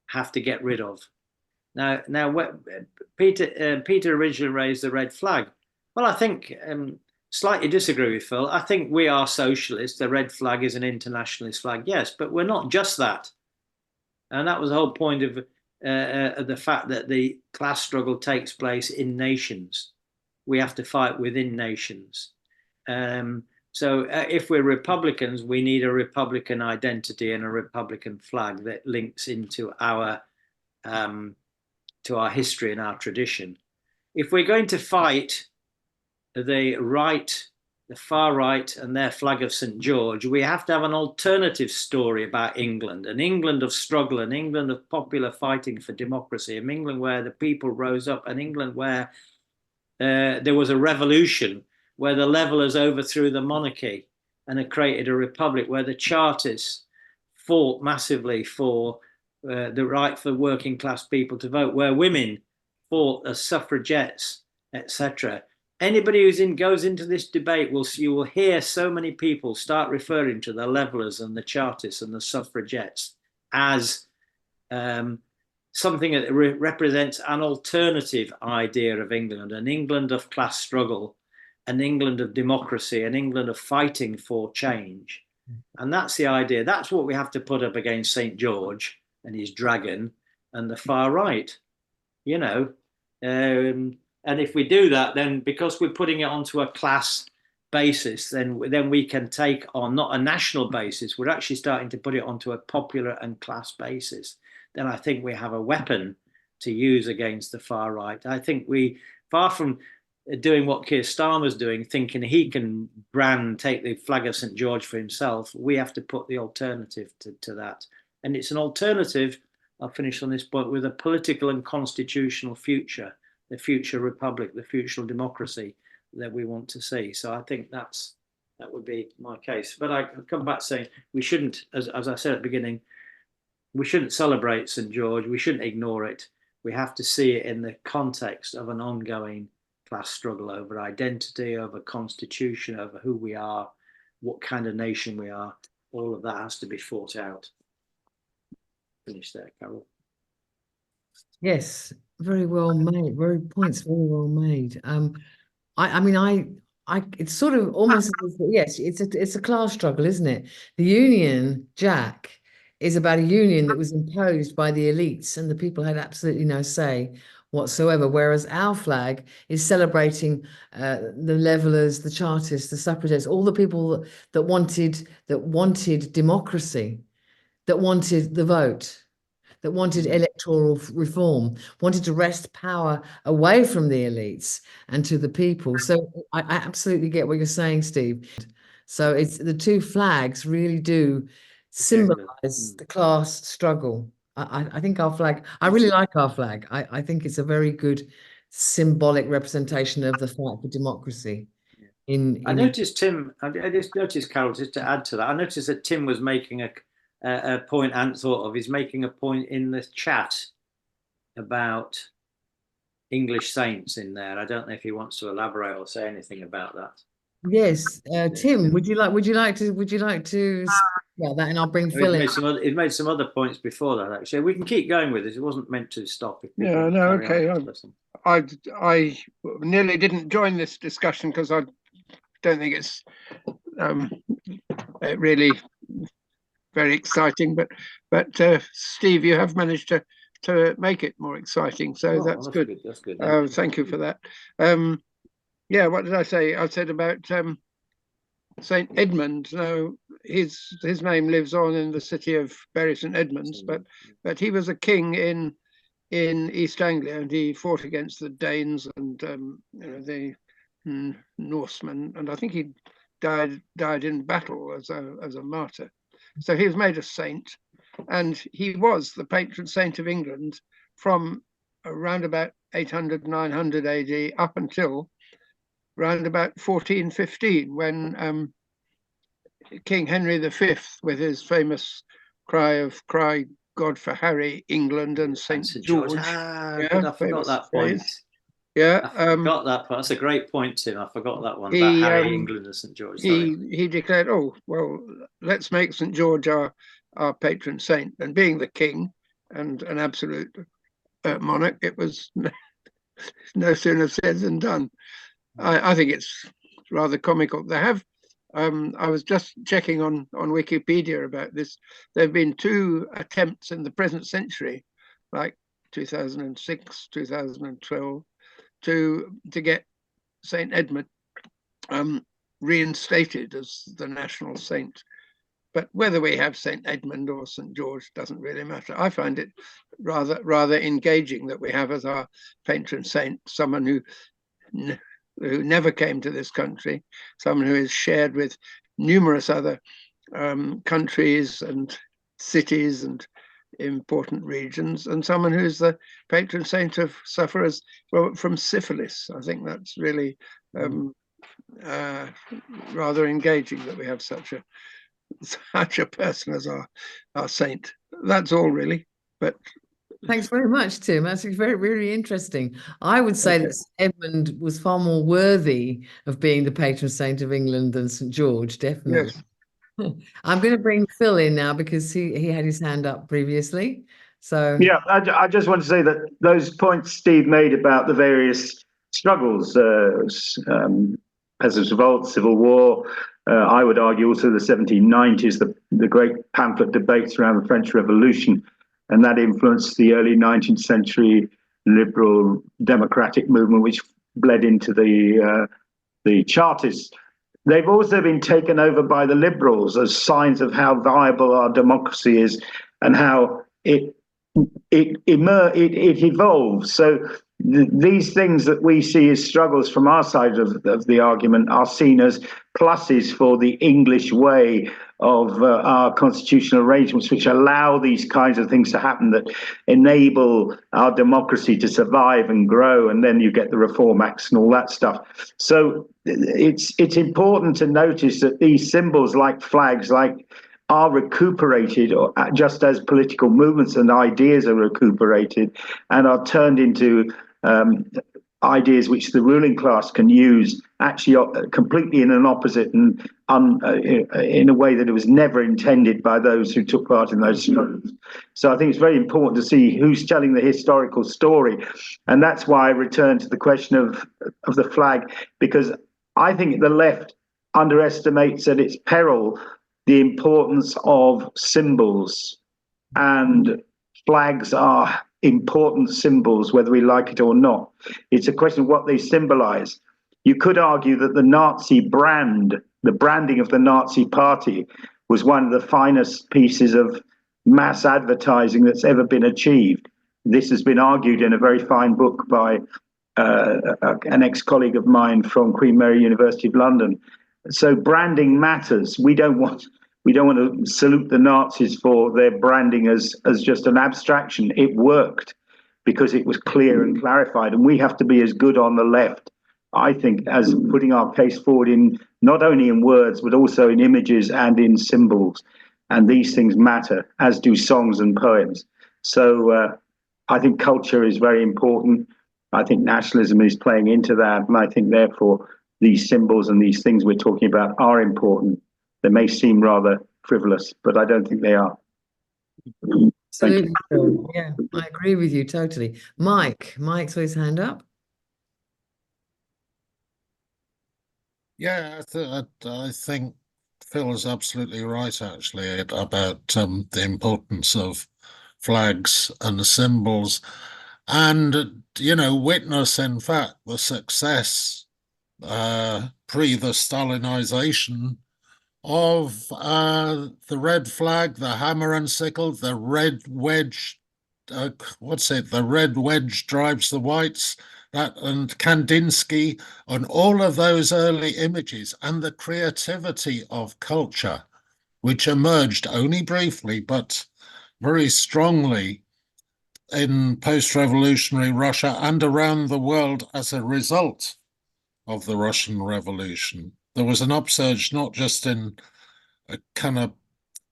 have to get rid of. Now, Peter originally raised the red flag. Well, I think slightly disagree with Phil. I think we are socialists. The red flag is an internationalist flag, yes, but we're not just that. And that was the whole point of the fact that the class struggle takes place in nations. We have to fight within nations. So if we're Republicans, we need a Republican identity and a Republican flag that links into our history and our tradition. If we're going to fight the far right and their flag of St. George, we have to have an alternative story about England, an England of struggle, an England of popular fighting for democracy, an England where the people rose up, an England where there was a revolution, where the Levellers overthrew the monarchy and had created a republic, where the Chartists fought massively for the right for working class people to vote, where women fought as suffragettes, etc. Anybody who goes into this debate you will hear so many people start referring to the Levellers and the Chartists and the suffragettes as something that represents an alternative idea of England, an England of class struggle, an England of democracy, an England of fighting for change. And that's the idea. That's what we have to put up against St. George and his dragon and the far right, you know. And if we do that, then because we're putting it onto a class basis, then we can take on not a national basis, we're actually starting to put it onto a popular and class basis. Then I think we have a weapon to use against the far right. I think far from doing what Keir Starmer's doing, thinking he can take the flag of St. George for himself, we have to put the alternative to that. And it's an alternative, I'll finish on this point, with a political and constitutional future, the future republic, the future democracy that we want to see. So I think that would be my case. But I come back saying we shouldn't, as I said at the beginning, we shouldn't celebrate St. George. We shouldn't ignore it. We have to see it in the context of an ongoing class struggle over identity, over constitution, over who we are, what kind of nation we are. All of that has to be fought out. Finish there, Carol. Yes, very well made. Very well made. I mean, it's sort of almost, yes, it's a class struggle, isn't it? The Union Jack is about a union that was imposed by the elites and the people had absolutely no say whatsoever, whereas our flag is celebrating the Levellers, the Chartists, the suffragettes, all the people that wanted democracy, that wanted the vote, that wanted electoral reform, wanted to wrest power away from the elites and to the people. So I absolutely get what you're saying, Steve. So it's the two flags really do symbolize the class struggle. I think our flag, I really like our flag. I think it's a very good symbolic representation of the fight for democracy. I noticed Tim, I just noticed, Carol, just to add to that, I noticed that Tim was making a point I hadn't thought of. He's making a point in the chat about English saints in there. I don't know if he wants to elaborate or say anything about that. Yes, Tim, would you like to speak about that, and I'll bring Phil in. He's made some other points before that. Actually, we can keep going with this. It wasn't meant to stop. Yeah, no, okay. I nearly didn't join this discussion because I don't think it's really very exciting. But Steve, you have managed to make it more exciting, so that's good. That's good. Thank you for that. Yeah, what did I say? I said about St. Edmund. Now his name lives on in the city of Bury St. Edmunds, but he was a king in East Anglia, and he fought against the Danes and the Norsemen, and I think he died in battle as a martyr. So he was made a saint, and he was the patron saint of England from around about 800, 900 AD up until around about 1415, when King Henry V, with his famous cry God for Harry, England, and St. George. Ah, Yeah, good, I forgot famous that point. phrase. Yeah, I forgot that part. That's a great point, Tim. I forgot that one about he, Harry, England, and St. George. Sorry. he declared, oh, well, let's make St. George our patron saint. And being the king and an absolute monarch, it was no sooner said than done. I think it's rather comical. They have, I was just checking on Wikipedia about this. There have been 2 attempts in the present century, like 2006, 2012, to get Saint Edmund reinstated as the national saint. But whether we have Saint Edmund or St. George doesn't really matter. I find it rather engaging that we have as our patron saint someone who never came to this country, someone who is shared with numerous other countries and cities and important regions, and someone who's the patron saint of sufferers from syphilis. I think that's really rather engaging that we have such a person as our saint. That's all really. But thanks very much, Tim. That's very interesting. I would say that Edmund was far more worthy of being the patron saint of England than St. George, definitely. yes. I'm going to bring Phil in now because he had his hand up previously. So Yeah, I just want to say that those points Steve made about the various struggles as a result, Civil War, I would argue also the 1790s, the great pamphlet debates around the French Revolution, and that influenced the early 19th century liberal democratic movement, which bled into the Chartists. They've also been taken over by the liberals as signs of how viable our democracy is and how it evolves. So these things that we see as struggles from our side of the argument are seen as pluses for the English way of our constitutional arrangements, which allow these kinds of things to happen, that enable our democracy to survive and grow. And then you get the Reform Acts and all that stuff. So it's important to notice that these symbols like flags, are recuperated, or just as political movements and ideas are recuperated and are turned into ideas which the ruling class can use, actually completely in an opposite and in a way that it was never intended by those who took part in those struggles. So I think it's very important to see who's telling the historical story, and that's why I return to the question of the flag, because I think the left underestimates at its peril the importance of symbols, and flags are important symbols, whether we like it or not. It's a question of what they symbolize. You could argue that the Nazi brand, the branding of the Nazi party, was one of the finest pieces of mass advertising that's ever been achieved. This has been argued in a very fine book by an ex-colleague of mine from Queen Mary University of London. So branding matters. We don't want to salute the Nazis for their branding as just an abstraction. It worked because it was clear and clarified, and we have to be as good on the left, I think, as putting our case forward in not only in words but also in images and in symbols. And these things matter, as do songs and poems. So I think culture is very important. I think nationalism is playing into that, and I think therefore these symbols and these things we're talking about are important. They may seem rather frivolous, but I don't think they are. absolutely, Phil. Yeah, I agree with you totally. Mike's got his hand up. Yeah, I think Phil is absolutely right, actually, about the importance of flags and symbols, and witness, in fact, the success pre the Stalinization of the red flag, the hammer and sickle, the red wedge. The red wedge drives the whites. And Kandinsky, and all of those early images, and the creativity of culture, which emerged only briefly but very strongly in post-revolutionary Russia and around the world as a result of the Russian Revolution. There was an upsurge not just in a kind of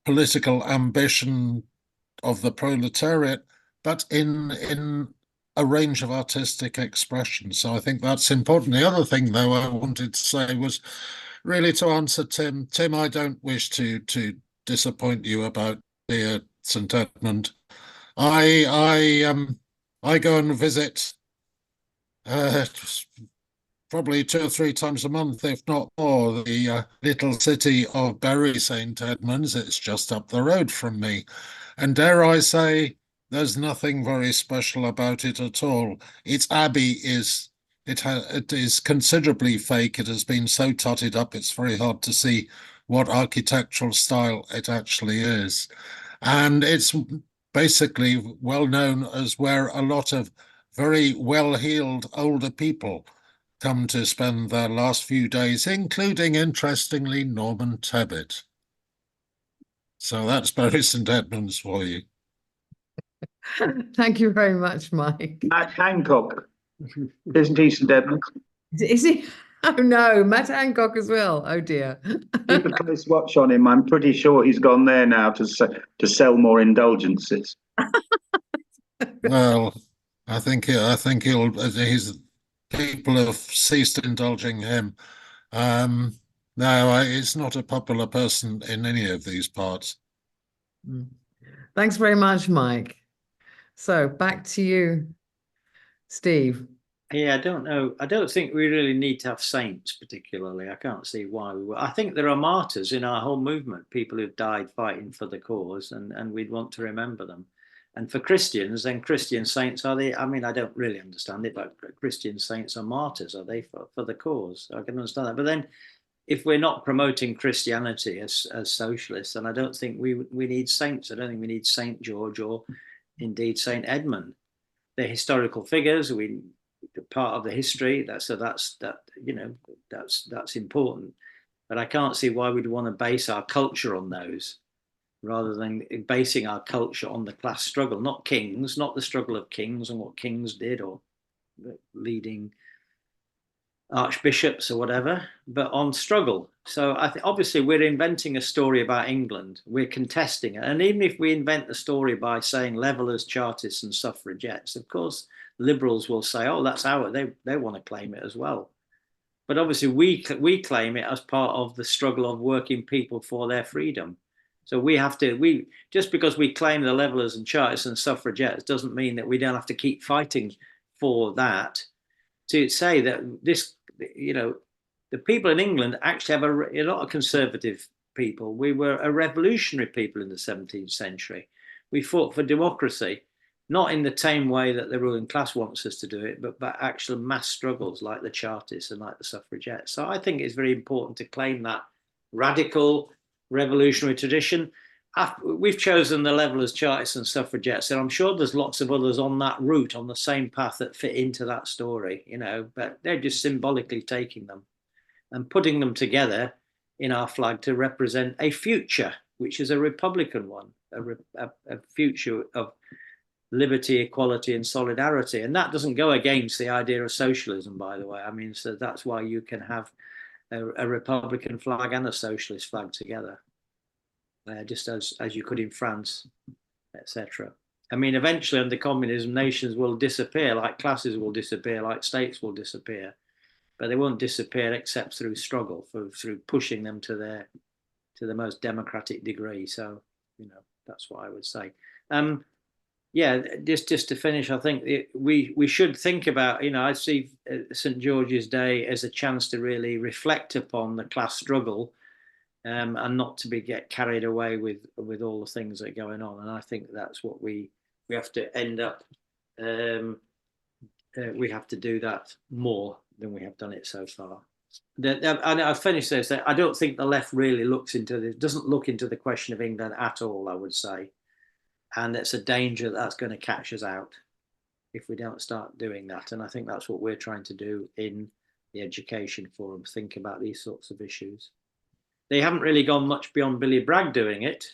political ambition the proletariat, but in a range of artistic expression. So I think that's important. The other thing, though, I wanted to say was really to answer Tim. Tim, I don't wish to disappoint you about dear St Edmund. I go and visit probably 2 or 3 times a month, if not more, the little city of Bury St Edmunds. It's just up the road from me, and dare I say, there's nothing very special about it at all. Its abbey is it is considerably fake. It has been so tutted up, it's very hard to see what architectural style it actually is. And it's basically well known as where a lot of very well-heeled older people come to spend their last few days, including, interestingly, Norman Tebbit. So that's Bury St Edmunds for you. Thank you very much, Mike. Matt Hancock, isn't he, St Edmunds? Is he? Oh no, Matt Hancock as well. Oh dear. Keep a close watch on him. I'm pretty sure he's gone there now to sell more indulgences. Well, I think he's people have ceased indulging him. No, it's not a popular person in any of these parts. Thanks very much, Mike. So back to you, Steve. Yeah, I don't know. I don't think we really need to have saints particularly. I can't see why we would. I think there are martyrs in our whole movement, people who've died fighting for the cause, and we'd want to remember them. And for Christians, then Christian saints, are they? I mean, I don't really understand it, but Christian saints are martyrs, are they, for the cause? I can understand that. But then if we're not promoting Christianity as socialists, then I don't think we need saints. I don't think we need St. George or indeed St. Edmund. They're historical figures. Part of the history. That's important. But I can't see why we'd want to base our culture on those, rather than basing our culture on the class struggle, not kings, not the struggle of kings and what kings did or leading archbishops or whatever, but on struggle. So I think obviously we're inventing a story about England. We're contesting it. And even if we invent the story by saying levelers, chartists and suffragettes, of course, liberals will say, oh, that's they want to claim it as well. But obviously we claim it as part of the struggle of working people for their freedom. So just because we claim the levelers and chartists and suffragettes doesn't mean that we don't have to keep fighting for that. To say that the people in England actually have a lot of conservative people. We were a revolutionary people in the 17th century. We fought for democracy, not in the tame way that the ruling class wants us to do it, but actual mass struggles like the Chartists and like the suffragettes. So I think it's very important to claim that radical revolutionary tradition. We've chosen the levelers, Chartists and suffragettes, and I'm sure there's lots of others on that route, on the same path, that fit into that story, but they're just symbolically taking them and putting them together in our flag to represent a future, which is a Republican one, a future of liberty, equality and solidarity. And that doesn't go against the idea of socialism, by the way. I mean, so that's why you can have a Republican flag and a socialist flag together, just as you could in France, etc. I mean, eventually under communism, nations will disappear, like classes will disappear, like states will disappear, but they won't disappear except through struggle, through pushing them to the most democratic degree. So, that's what I would say. Just to finish, I think we should think about, I see St. George's Day as a chance to really reflect upon the class struggle, and not to get carried away with all the things that are going on. And I think that's what we have to end up. We have to do that more than we have done it so far. And I'll finish this. I don't think the left really doesn't look into the question of England at all, I would say. And it's a danger that's going to catch us out if we don't start doing that. And I think that's what we're trying to do in the Education Forum, think about these sorts of issues. They haven't really gone much beyond Billy Bragg doing it.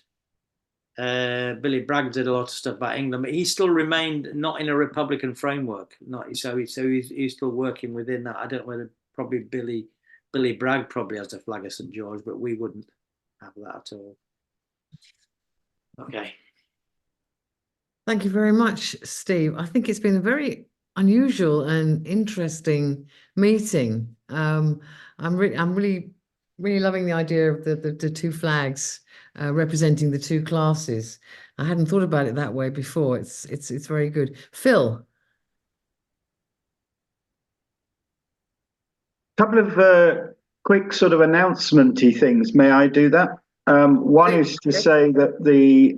Billy Bragg did a lot of stuff about England, but he still remained not in a Republican framework. So he's still working within that. I don't know whether probably Billy Bragg probably has the flag of St. George, but we wouldn't have that at all. Okay. Thank you very much, Steve. I think it's been a very unusual and interesting meeting. I'm really loving the idea of the two flags representing the two classes. I hadn't thought about it that way before. It's very good. Phil. Couple of quick sort of announcement-y things. May I do that? One is to say that the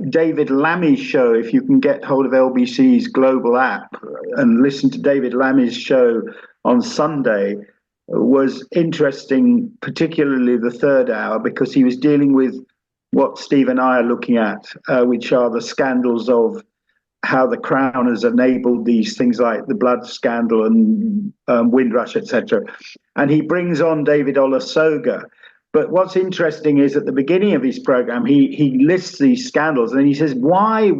David Lammy show, if you can get hold of LBC's global app and listen to David Lammy's show on Sunday, was interesting, particularly the third hour, because he was dealing with what Steve and I are looking at, which are the scandals of how the Crown has enabled these things like the blood scandal and Windrush, etc. And he brings on David Olusoga. But what's interesting is at the beginning of his program, he lists these scandals and then he says, why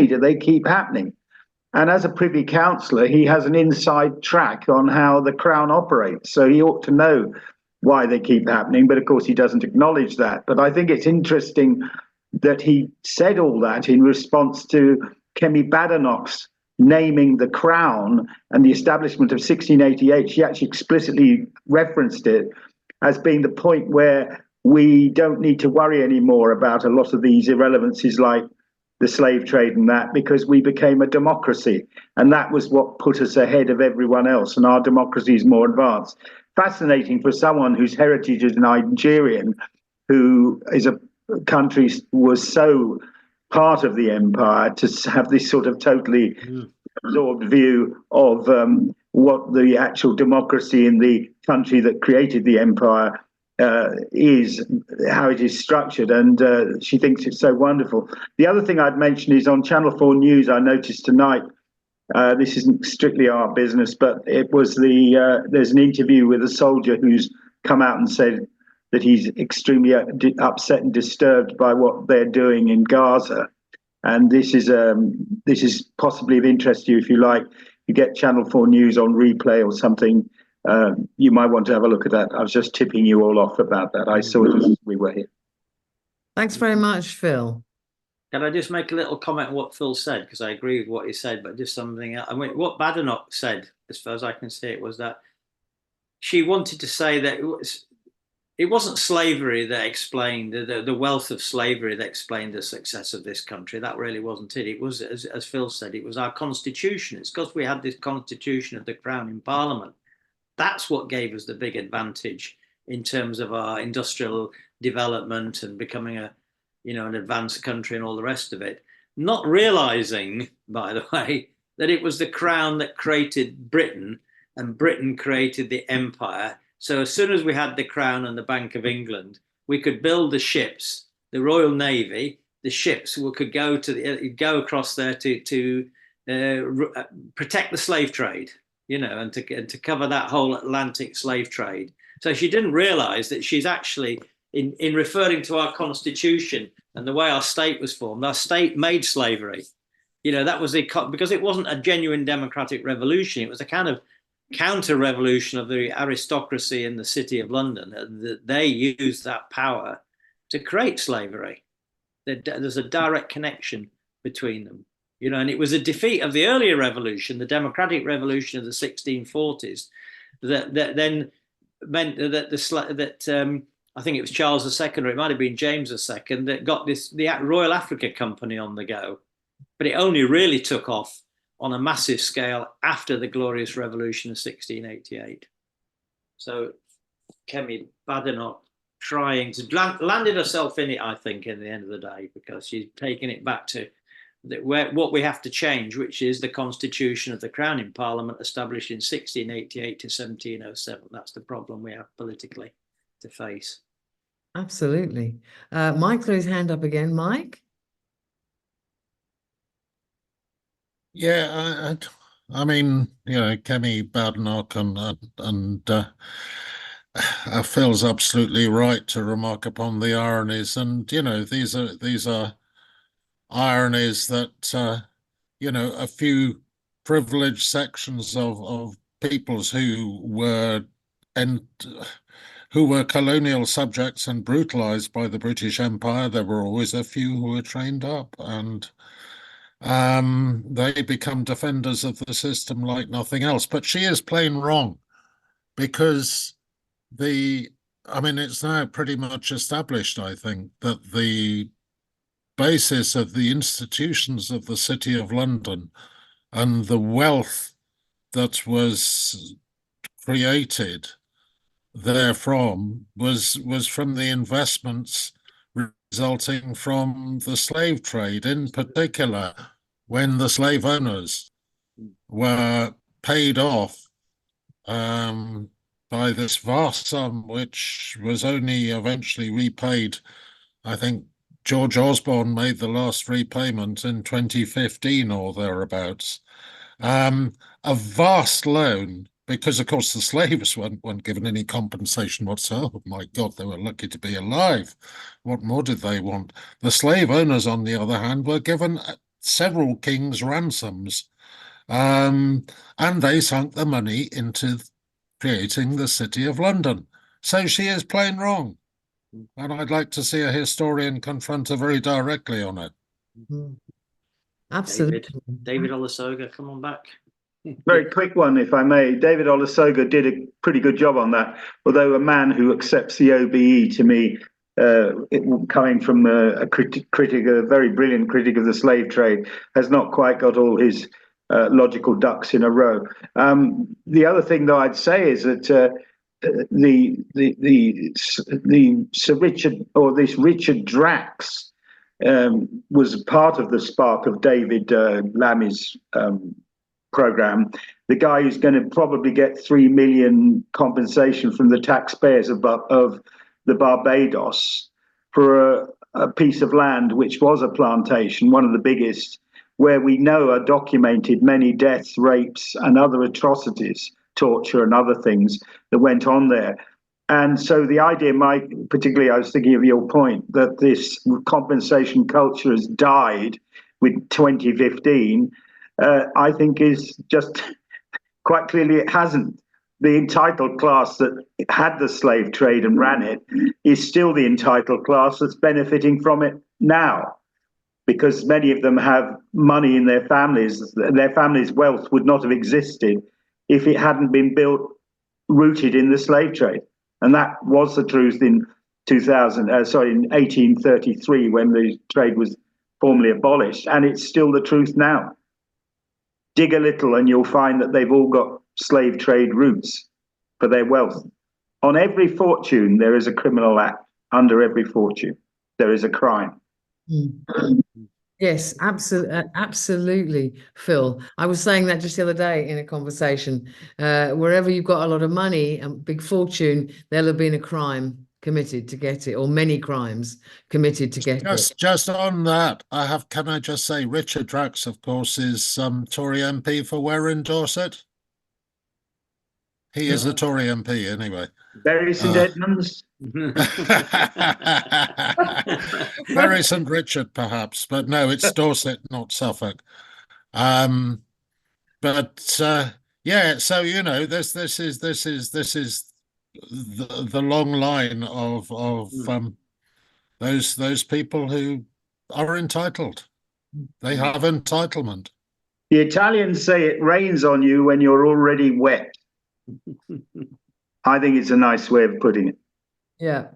do they keep happening? And as a Privy Councillor, he has an inside track on how the Crown operates. So he ought to know why they keep happening. But of course, he doesn't acknowledge that. But I think it's interesting that he said all that in response to Kemi Badenoch's naming the Crown and the establishment of 1688. She actually explicitly referenced it as being the point where we don't need to worry anymore about a lot of these irrelevancies like the slave trade and that, because we became a democracy. And that was what put us ahead of everyone else. And our democracy is more advanced. Fascinating for someone whose heritage is Nigerian, who is a country was so part of the empire, to have this sort of totally absorbed view of what the actual democracy in the country that created the empire is, how it is structured, and she thinks it's so wonderful. The other thing I'd mention is on Channel 4 News, I noticed tonight, this isn't strictly our business, but it was there's an interview with a soldier who's come out and said that he's extremely upset and disturbed by what they're doing in Gaza. And this is possibly of interest to you if you like. You get Channel 4 News on replay or something, you might want to have a look at that. I was just tipping you all off about that. I saw it as we were here. Thanks very much, Phil. Can I just make a little comment on what Phil said? Because I agree with what he said, but just something else. I mean, what Badenoch said, as far as I can see it, was that she wanted to say that it wasn't slavery that explained the wealth of slavery that explained the success of this country. That really wasn't it. It was, as Phil said, it was our constitution. It's because we had this constitution of the Crown in Parliament. That's what gave us the big advantage in terms of our industrial development and becoming an advanced country and all the rest of it. Not realizing, by the way, that it was the Crown that created Britain and Britain created the empire. So as soon as we had the Crown and the Bank of England, we could build the ships, the Royal Navy, the ships could go across there to protect the slave trade, and to cover that whole Atlantic slave trade. So she didn't realize that she's actually, in referring to our constitution and the way our state was formed, our state made slavery. That was because it wasn't a genuine democratic revolution. It was a kind of counter-revolution of the aristocracy in the city of London. They used that power to create slavery. There's a direct connection between them, and it was a defeat of the earlier revolution, the democratic revolution of the 1640s, that then meant that I think it was Charles II, or it might have been James II, that got the Royal Africa Company on the go. But it only really took off on a massive scale after the Glorious Revolution of 1688. So Kemi Badenoch trying to landed herself in it, I think, in the end of the day, because she's taking it back to what we have to change, which is the constitution of the Crown in Parliament established in 1688 to 1707. That's the problem we have politically to face. Absolutely. Mike's got his hand up again. Mike? Yeah, I mean, Kemi Badenoch and Phil's absolutely right to remark upon the ironies, and these are ironies that a few privileged sections of peoples who were colonial subjects and brutalized by the British Empire. There were always a few who were trained up, and they become defenders of the system like nothing else. But she is plain wrong, because I mean, it's now pretty much established, I think, that the basis of the institutions of the City of London and the wealth that was created therefrom was from the investments resulting from the slave trade, in particular when the slave owners were paid off by this vast sum, which was only eventually repaid. I think George Osborne made the last repayment in 2015 or thereabouts. A vast loan, because of course the slaves weren't given any compensation whatsoever. Oh, my God, they were lucky to be alive. What more did they want? The slave owners, on the other hand, were given several kings' ransoms, and they sunk the money into creating the City of London. So she is plain wrong. And I'd like to see a historian confront her very directly on it. Absolutely. David Olusoga, come on back. Very quick one, if I may. David Olusoga did a pretty good job on that, although a man who accepts the OBE, to me, coming from a very brilliant critic of the slave trade, has not quite got all his logical ducks in a row. The other thing, though, I'd say is that the Sir Richard, or this Richard Drax, was part of the spark of David Lammy's program. The guy who's going to probably get 3 million compensation from the taxpayers of the Barbados for a piece of land which was a plantation, one of the biggest, where we know are documented many deaths, rapes, and other atrocities, torture and other things that went on there. And so the idea, Mike, particularly I was thinking of your point, that this compensation culture has died with 2015, I think is just quite clearly it hasn't. The entitled class that had the slave trade and ran it is still the entitled class that's benefiting from it now, because many of them have money in their families. Their families' wealth would not have existed if it hadn't been rooted in the slave trade. And that was the truth in 1833, when the trade was formally abolished, and it's still the truth now. Dig a little and you'll find that they've all got slave trade roots for their wealth. On every fortune, there is a criminal act. Under every fortune, there is a crime. Yes, absolutely, Phil. I was saying that just the other day in a conversation. Wherever you've got a lot of money and big fortune, there'll have been a crime committed to get it, or many crimes committed to get it. Just on that, can I just say, Richard Drax, of course, is Tory MP for Ware in Dorset. He is a Tory MP anyway. Bury St Edmunds. Bury St Richard, perhaps, but no, it's Dorset, not Suffolk. Yeah, so you know, this is the long line of those people who are entitled. They have entitlement. The Italians say it rains on you when you're already wet. I think it's a nice way of putting it. Yeah.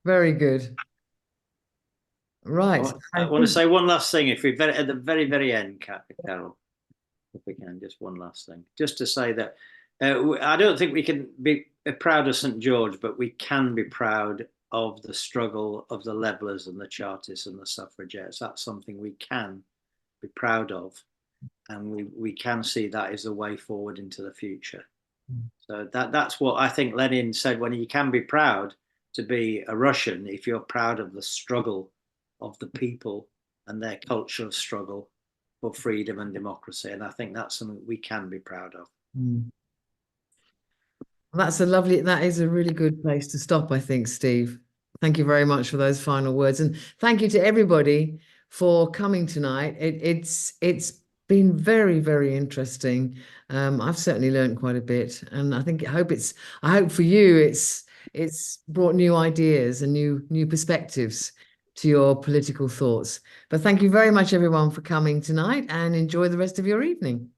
Very good. Right. I want to say one last thing, if we're at the very, very end, Carol, if we can, just one last thing, just to say that I don't think we can be proud of St George, but we can be proud of the struggle of the Levellers and the Chartists and the Suffragettes. That's something we can be proud of, and we can see that is a way forward into the future. So that's what I think Lenin said, when you can be proud to be a Russian if you're proud of the struggle of the people and their culture of struggle for freedom and democracy. And I think that's something we can be proud of. That is a really good place to stop, I think, Steve. Thank you very much for those final words. And thank you to everybody for coming tonight. It's been very, very interesting. I've certainly learned quite a bit, and I hope for you it's brought new ideas and new perspectives to your political thoughts. But thank you very much, everyone, for coming tonight, and enjoy the rest of your evening.